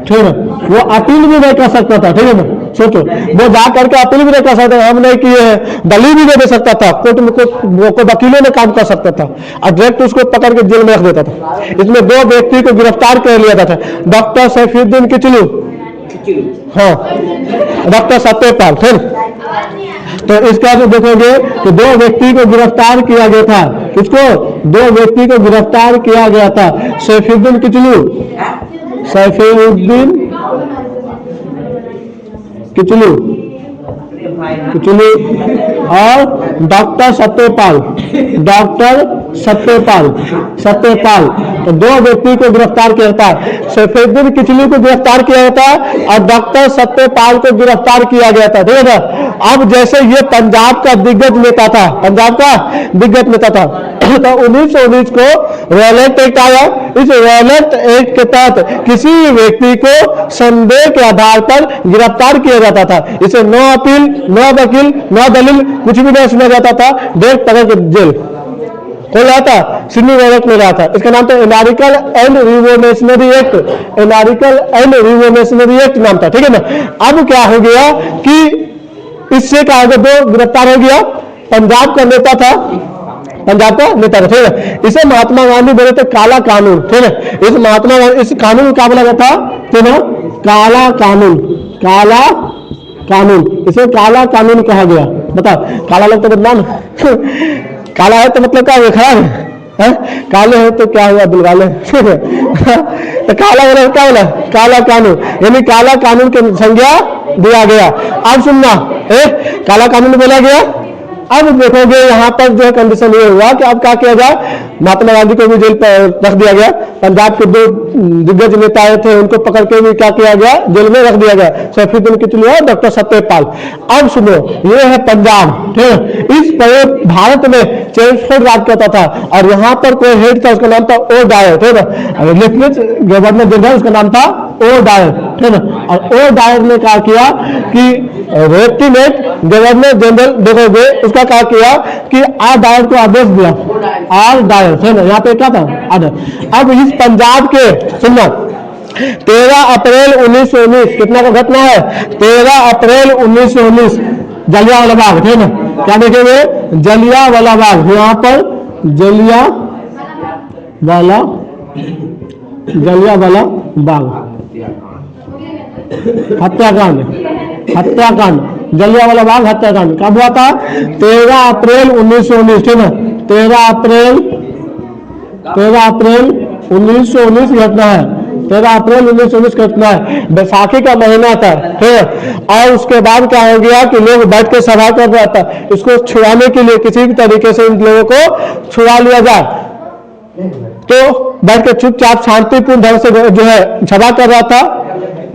ठीक है, वो अपील भी नहीं कर सकता था, ठीक है ना। सोचो, वो जा करके अपील भी नहीं कर सकता, हम नहीं किए हैं, दलील भी नहीं दे सकता था, कोर्ट में कोई वकीलों ने काम कर सकता था और डायरेक्ट उसको पकड़ के जेल में रख देता था। इसमें 2 व्यक्ति को गिरफ्तार कर लिया था, डॉक्टर सैफुद्दीन किचलू, हाँ, डॉक्टर सत्यपाल, ठीक। तो इसका जो देखोगे कि 2 व्यक्ति को गिरफ्तार किया गया था, किसको? 2 व्यक्ति को गिरफ्तार किया गया था, सैफुद्दीन किचलू और डॉक्टर सत्यपाल। तो 2 व्यक्ति को गिरफ्तार किया था, सैफुद्दीन किचलू को गिरफ्तार किया गया था और डॉक्टर सत्यपाल को गिरफ्तार किया गया था, ठीक है। अब जैसे ये पंजाब का दिग्गज नेता था, तो 1919 को रॉलेट एक्ट आया। इस रॉलेट एक्ट के तहत किसी व्यक्ति को संदेह के आधार पर गिरफ्तार किया जाता था। इसे नो अपील, नो वकील, नो दलील, कुछ भी नहीं सुना जाता था, डायरेक्ट पकड़ के जेल हो जाता। सिडनी रॉलेट में रहा था। इसका नाम था anarchical and revolutionary act, anarchical and revolutionary act नाम था, ठीक है ना। अब क्या हो गया कि इससे क्या हो गया? 2 गिरफ्तार हो गया। पंजाब का नेता था, ठीक है। इसे महात्मा गांधी बोले थे काला कानून, ठीक है। इस कानून का बोला था, ठीक है, काला कानून, इसे काला कानून कहा गया। बताओ, काला लोग तो बदनाम काला है तो मतलब क्या हुआ? खराब है, काले है तो क्या हुआ? दिलवाले तो काला बोला, क्या बोला? काला कानून, यानी काला कानून की संज्ञा दिया गया। अब सुनना, काला कानून बोला गया। अब देखोगे यहाँ पर जो कंडीशन ये हुआ कि अब क्या किया जाए? महात्मा गांधी को भी जेल पर रख दिया गया। पंजाब के 2 दिग्गज नेता आए थे, उनको पकड़ के भी क्या किया गया? जेल में रख दिया गया, सैफुद्दीन किचलू और डॉक्टर सत्यपाल। अब सुनो, ये है पंजाब, ठीक है। इस पर भारत में चेम्सफोर्ड राज करता था और यहाँ पर कोई हेड था, उसका नाम था ओ डायर, ठीक है। लेफ्टिनेंट गवर्नर जनरल, उसका नाम था ओ डायर, ठीक है। और ओ डायर ने क्या किया कि लेफ्टिनेंट गवर्नर जनरल, देखोगे उसका क्या किया कि आर डायर को आदेश दिया, आर डायर, ठीक है। यहाँ पे क्या था? आदेश। अब इस पंजाब के, सुनना, 13 अप्रैल 1919, कितना का घटना है? 13 अप्रैल 1919, जलियांवाला बाग, ठीक है ना। क्या देखेंगे? जलियांवाला बाग, यहाँ पर जलियांवाला बाग हत्याकांड, जलियांवाला बाग हत्याकांड कब हुआ था? 13 अप्रैल 1919, ठीक है। 13 अप्रैल 1919 घटना है। 13 अप्रैल 1919 का घटना है, बैसाखी का महीना था, ठीक है। और उसके बाद क्या हो गया कि लोग बैठ के सभा कर रहा था, इसको छुड़ाने के लिए किसी भी तरीके से इन लोगों को छुड़ा लिया जाए, तो बैठ के चुपचाप शांतिपूर्ण ढंग से जो है सभा कर रहा था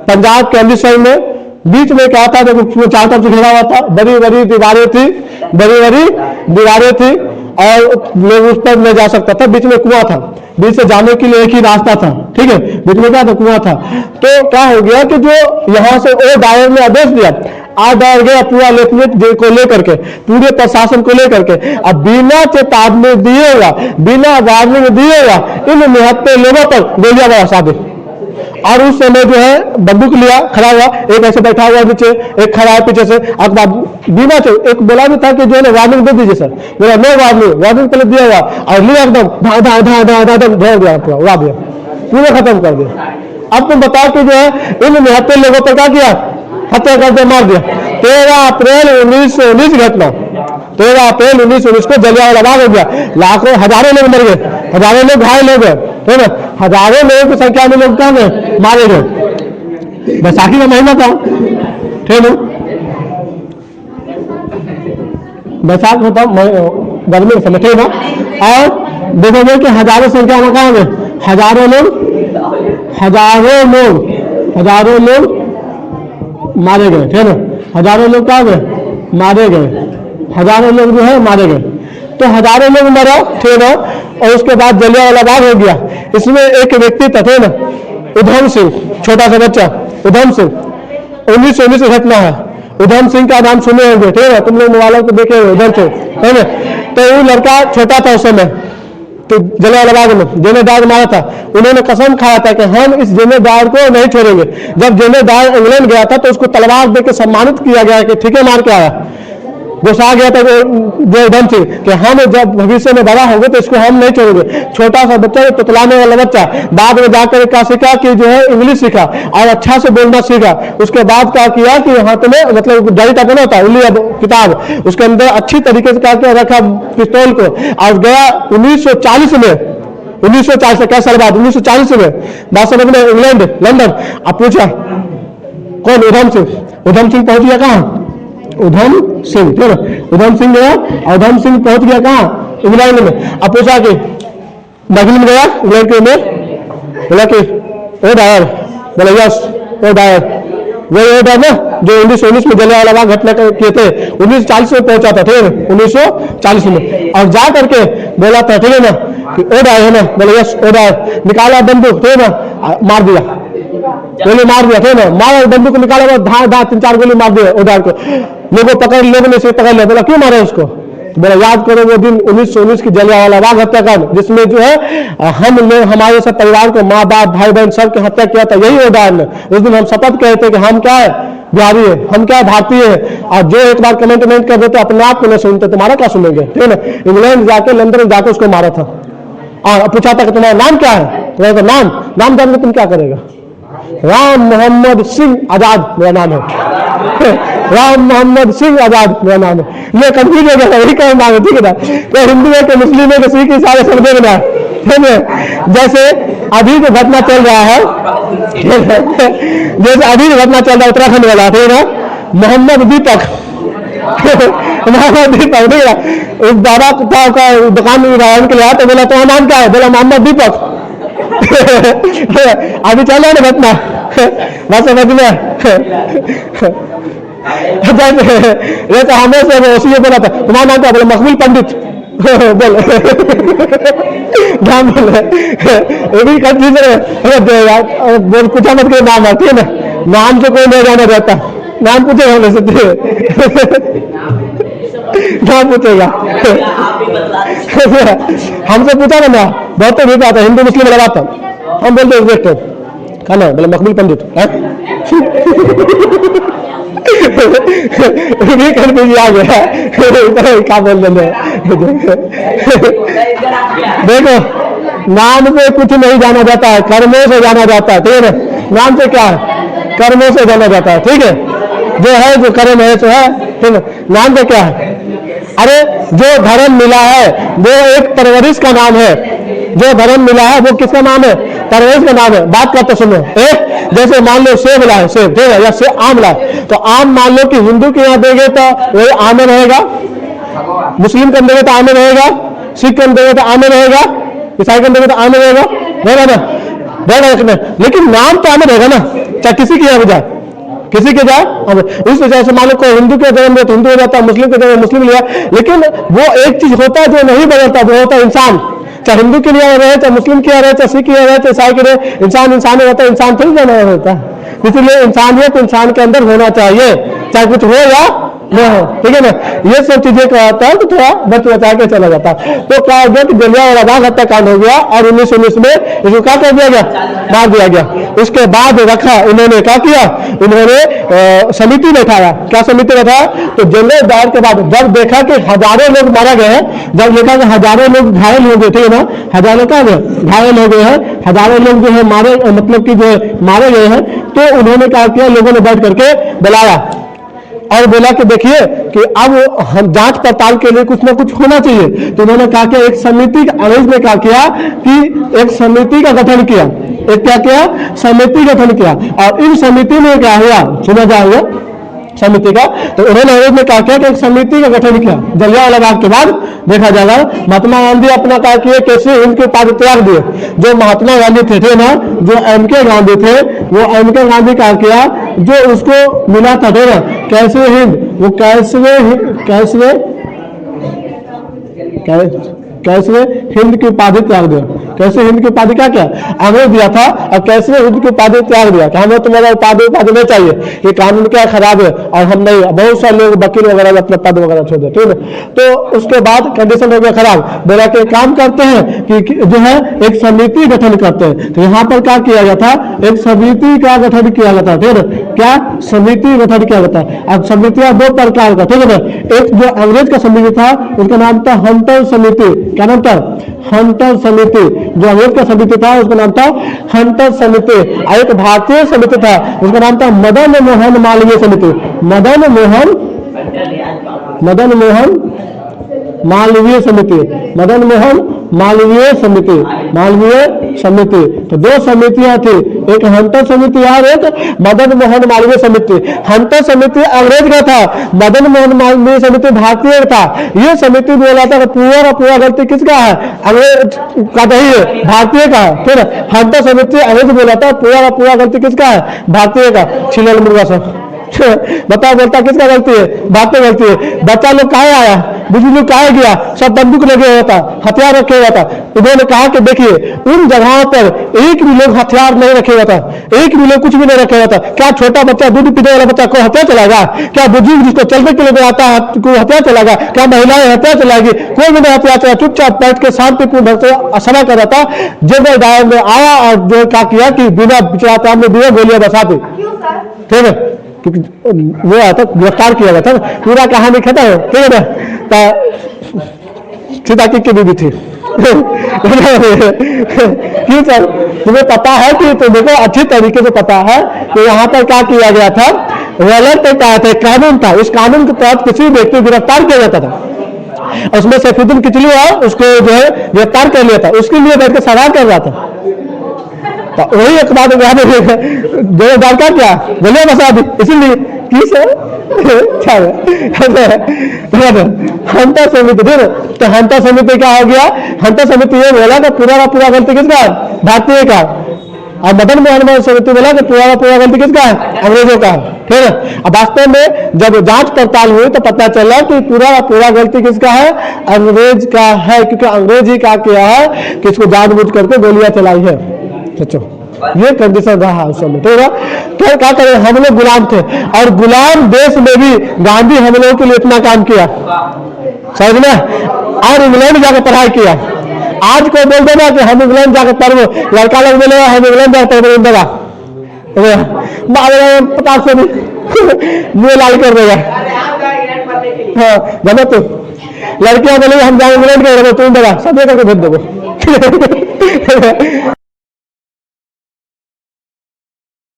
पंजाब के अमृतसर में। बीच में क्या था, देखो चारों तरफ से घेरा हुआ था, बड़ी बड़ी दीवारें थी, बड़ी बड़ी दीवारें थी और लोग उस पर नहीं जा सकता था। बीच में कुआं था, बीच से जाने के लिए एक ही रास्ता था, ठीक है, बीच में क्या था, कुआं था। तो क्या हो गया कि जो यहाँ से ओ डायर ने आदेश दिया, आ डायर गया पूरा लेफ्टिनेंट को लेकर के, पूरे प्रशासन को लेकर के, अब बिना चेतावनी दिए हुआ, बिना वार्निंग दिए हुआ इन निहत्थे लोगों पर गोलियां बरसा दी। और उस समय जो है बंदूक लिया, खड़ा हुआ, एक ऐसे बैठा हुआ नीचे, एक खड़ा है पीछे से, बिना एक बोला भी था कि जो है वार्निंग दे दीजिए सर, बोला नो वार्निंग, वार्निंग पहले दिया हुआ और लिया एकदम धा धा धा धा धा धा दिया, पूरा उड़ा दिया, पूरा खत्म कर दिया। अब तुम बताओ कि जो है इन निहत्थे लोगों पर क्या किया, हत्या कर दिया, मार दिया। 13 अप्रैल 1919 घटना, 13 अप्रैल 1919 को जलियांवाला बाग हो गया, लाखों हजारों लोग मर गए, हजारों लोग घायल हो गए, है ना, हजारों लोगों की संख्या में लोग कहाँ गए, मारे गए। बैसाखी का महीना था, ठीक है, बैसाख होता गर्मी के समय, ठीक है। और देखोगे कि हजारों संख्या में कहाँ गए, हजारों लोग मारे गए, ठीक है ना, हजारों लोग कहाँ गए, मारे गए, हजारों लोग जो है मारे गए। तो हजारों लोग मरा, ठीक है। और उसके बाद जलियांवाला बाग हो गया। इसमें एक व्यक्ति थे ना, उधम सिंह, छोटा सा बच्चा उधम सिंह, 1919 की घटना है। उधम सिंह का नाम सुने होंगे, ठीक है, तुम लोग मोबाइलों को देखे हुए उधम सिंह, है ना। तो वो लड़का छोटा था उस समय, तो जलियांवाला बाग में जेनेदार मारा था, उन्होंने कसम खाया था कि हम इस जेनेदार को नहीं छोड़ेंगे। जब जेनेदार इंग्लैंड गया था तो उसको तलवार देकर सम्मानित किया गया कि ठीक है, मार के आया, घुसा गया था उधम सिंह कि हम जब भविष्य में बड़ा होंगे तो इसको हम नहीं छोड़ेंगे। छोटा सा बच्चा, तुतलाने वाला बच्चा, बाद में जाकर क्या सीखा कि जो है इंग्लिश सीखा और अच्छा से बोलना सीखा। उसके बाद क्या किया कि हाथ में मतलब डायरी टाइप बना था, उल्ली किताब, उसके अंदर अच्छी तरीके से क्या किया, रखा पिस्तौल को, और गया 1940 में, 1940 से क्या साल बाद 1940 में बात समझ में, इंग्लैंड लंदन। अब पूछा कौन, उधम सिंह। उधम सिंह पहुंच गया कहाँ, उधम सिंह, उधम सिंह गया, उधम सिंह पहुंच गया कहाँ, इंग्लैंड में। अब पूछा कि बगल में गया इंग्लैंड में, बोला कि ओ डायर, बोला यस ओ डायर, वही ओ डायर ना जो 1919 में जलियांवाला बाग घटना किए थे, 1940 में पहुंचा था, ठीक है, 1940 में। और जा करके बोला था, ठीक है ना, कि ओ डायर है ना, बोला यस ओ डायर, निकाला बंदूक, ठीक है ना, मार दिया, गोली मार दिया, ठीक है ना, मारा बंदूक निकाला, धा धा 3-4 गोली मार दिया उधार को। लोगों पकड़, लोगों ने से पकड़ लिया, बोला क्यों मारा उसको, बोला याद करो वो दिन 1919 की जलियांवाला बाग हत्याकांड, जिसमें जो है हम लोग, हमारे सब परिवार को, माँ बाप भाई बहन सब की हत्या किया था, यही उदाहरण है। उस दिन हम शपथ कहे थे कि हम क्या है, बिहारी है, हम क्या भारतीय है। और जो एक बार कमेंटमेंट कर देते अपने आप को नहीं सुनते, तुम्हारा क्या सुनेंगे, ठीक है ना। इंग्लैंड जाके, लंदन जाके उसको मारा था और पूछा था कि तुम्हारा नाम क्या है, तुम्हारा नाम जान तुम क्या करेगा, राम मोहम्मद सिंह आजाद मेरा नाम है, राम मोहम्मद सिंह आजाद मेरा नाम है। ये कंफ्यूज हो गया, यही कहना नाम है, ठीक है ना। तो हिंदू है कि मुस्लिम है कि सिख, सारे समझे ना, ठीक है। जैसे अभी जो घटना चल रहा है, जैसे अभी जो घटना चल रहा है उत्तराखंड वाला, ठीक है ना, मोहम्मद दीपक मोहम्मद दीपक, ठीक है, उस बाबा का दुकान में रावण के लिए आया तो बोला तुम्हारा नाम क्या है, बोला मोहम्मद दीपक। अभी चल रहा है ना घटना, बस समझ में। तो हमें से उसी बोला था तुम्हारा नाम क्या, बोला मकबूल पंडित। बोल नाम बोले, ये भी कंफ्यूजन है, बोल पूछा मत के नाम है, ठीक है ना, नाम से कोई नहीं जाना रहता, नाम पूछे होने से नाम पूछेगा। हमसे पूछा ना, बहुत तो नहीं आता, हिंदू मुस्लिम वाला बात था, हम बोलते एग्जैक्ट खाना, बोले मकबूल पंडित है। आ गया क्या बोल रहे, देखो नाम पे कुछ नहीं जाना जाता है, कर्मों से जाना जाता है, ठीक है ना। नाम से क्या है, कर्मों से जाना जाता है, ठीक है, जो है जो कर्म है तो है, ठीक है। नाम पे क्या है, अरे जो धर्म मिला है वो एक परवरिश का नाम है, जो धर्म मिला है वो किसका नाम है? परवेज का नाम है। बात करते सुनो, जैसे मान लो सेब लाए, सेब ठीक है, या सेब आम लाए, तो आम मान लो कि हिंदू के यहाँ देंगे तो वही आम रहेगा, मुस्लिम को देंगे तो आम रहेगा, सिख को देंगे तो आम रहेगा, ईसाई को देंगे तो आम रहेगा, रहेगा ना, रहेगा। लेकिन नाम तो आम रहेगा ना, चाहे किसी के यहाँ भी जाए, किसी के जाए। उस वजह से मान लो कोई हिंदू के जन्म में तो हिंदू हो जाता है, मुस्लिम के जन्म में मुस्लिम लिया। लेकिन वो एक चीज होता है जो नहीं बदलता, वो होता है इंसान। चाहे हिंदू के लिए रहे, चाहे मुस्लिम के लिए रहे, चाहे सिख के लिए रहे, चाहे ईसाई के लिए, इंसान इंसान रहता है, इंसान थोड़ी जाना होता है। इसलिए इंसानियत इंसान के अंदर होना चाहिए, चाहे कुछ हो या न हो, ठीक है ना। ये सब चीजें कहता है तो थोड़ा बच बचा के चला जाता है। तो क्या हो गया कि जलियांवाला बाग हत्याकांड हो गया और 1919 में इसको क्या कर दिया गया? मार दिया गया। उसके बाद रखा इन्होंने, क्या किया इन्होंने? समिति बैठाया। क्या समिति बैठाया? तो जनरल डायर के बाद जब देखा कि हजारों लोग मारा गए हैं, जब देखा कि हजारों लोग घायल हो गए थे ना, हजारों का घायल हो गए हैं, हजारों लोग जो है मारे, मतलब कि जो है मारे गए हैं, तो उन्होंने क्या किया, लोगों ने बैठ करके बुलाया और बोला कि देखिए कि अब हम जांच पड़ताल के लिए कुछ ना कुछ होना चाहिए। तो उन्होंने कहा कि एक समिति अंग्रेज ने क्या किया कि एक समिति का गठन किया। एक क्या किया? समिति गठन किया। और इन समिति में क्या हुआ सुना जाएगा समिति का। तो उन्होंने अंग्रेज ने क्या किया कि एक समिति का गठन किया। जलियांवाला बाग के बाद देखा जाएगा महात्मा गांधी अपना क्या किए, कैसे इनके उपाधि त्याग दिए। जो महात्मा गांधी थे ना, जो एमके गांधी थे, वो एमके गांधी क्या किया, जो उसको मिला था ना कैसे हिंद, वो कैसे हिंद की उपाधि त्याग दिया। कैसे हिंद की उपाधि क्या किया? अंग्रेज दिया था, और कैसे हिंद की उपाधि त्याग दिया कि हमें तुम्हारा उपाधि नहीं चाहिए, ये कानून क्या खराब है और हम नहीं। बहुत सारे लोग वकील वगैरह अपने पद वगैरह छोड़ देते हैं। तो उसके बाद कंडीशन हो गया खराब। बोला कि काम करते हैं कि जो है एक समिति गठन करते हैं। तो यहाँ पर क्या किया गया था? एक समिति का गठन किया गया था। ठीक है, क्या समिति गठन किया गया था। अब समितियां दो प्रकार का, ठीक है ना। एक जो अंग्रेज का समिति था उसका नाम था हंटर समिति। क्या नाम था? हंटर समिति। जो अंग्रेज का समिति था उसका नाम था हंटर समिति। एक भारतीय समिति था उसका नाम था मदन मोहन मालवीय समिति। मदन मोहन मालवीय समिति। मदन मोहन मालवीय समिति। मालवीय समिति। तो दो समितियां थी, एक हंटर समिति और एक मदन मोहन मालवीय समिति। हंटर समिति अंग्रेज का था, मदन मोहन मालवीय समिति भारतीय था। ये समिति बोला था पूरा का पूरा गलती किसका है? अंग्रेज का नहीं है, भारतीय का है। फिर हंटर समिति अंग्रेज बोला था पूरा का पूरा गलती किसका है? भारतीय का। छिलल मुर्गा सब बताओ, बोलता किसका गलती है? भारतीय गलती है। बच्चा लोग कहाँ आया, बुजुर्ग कहाँ गया, सब बंदूक लगे हुआ था, हथियार रखे हुआ था। उन्होंने कहा कि देखिए उन जगहों पर एक भी लोग हथियार नहीं रखे हुआ था, एक भी लोग कुछ भी नहीं रखे हुआ था। क्या छोटा बच्चा, दूध पीने वाला बच्चा को हथियार चलाएगा? क्या बुजुर्ग जिसको चलने के लिए आता है कोई हथियार चलाएगा? क्या महिलाएं हथियार चलाएगी? कोई भी नहीं हथियार चला। चुपचाप बैठ के शांतिपूर्ण ढंग से समय कर रहा था। जनरल डायर में आया और जो क्या किया कि बिना विचार हमने बिना गोलियां बसा दी। ठीक है, क्योंकि वो आया था, गिरफ्तार किया गया था। पूरा कहानी खत्म है, ठीक है ना। सीता की बीबी थी क्यों सर? तुम्हें पता है कि तो देखो अच्छी तरीके से पता है कि यहाँ पर क्या किया गया था। गलत क्या था, कानून था। उस कानून के तहत किसी व्यक्ति को गिरफ्तार किया जाता था। उसमें सैफुद्दीन किचलू है, उसको जो है गिरफ्तार कर लिया था, उसके लिए बैठ के सवाल कर रहा था। तो वही एक बात जो डालता क्या बोले बसा दी, इसीलिए किस हंटर समिति। तो हंटर समिति क्या हो गया? हंटर समिति ये बोला कि पूरा गलती किसका है? भारतीय का। और मदन मोहन समिति बोला कि पूरा गलती किसका है? अंग्रेजों का। ठीक है। अब वास्तव में जब जांच पड़ताल हुई तो पता चला कि पूरा गलती किसका है? अंग्रेज का है, क्योंकि अंग्रेज ही क्या किया है कि इसको जानबूझ करके गोलियां चलाई है। सोचो, ये कंडीशन रहा उस समय। ठीक है, क्या करें, हम लोग गुलाम थे और गुलाम देश में भी गांधी हम लोगों के लिए इतना काम किया, समझ में। और इंग्लैंड जाकर पढ़ाई किया। आज को बोल देना कि हम इंग्लैंड जाकर पढ़ो, लड़का लोग बोलेगा हम इंग्लैंड जाकर पढ़ो, देगा 50 से मुँह लाल कर देगा। हाँ जाना, तो लड़कियां बोलेगी हम जाए इंग्लैंड के, तुम देगा सब करके भेज देगा।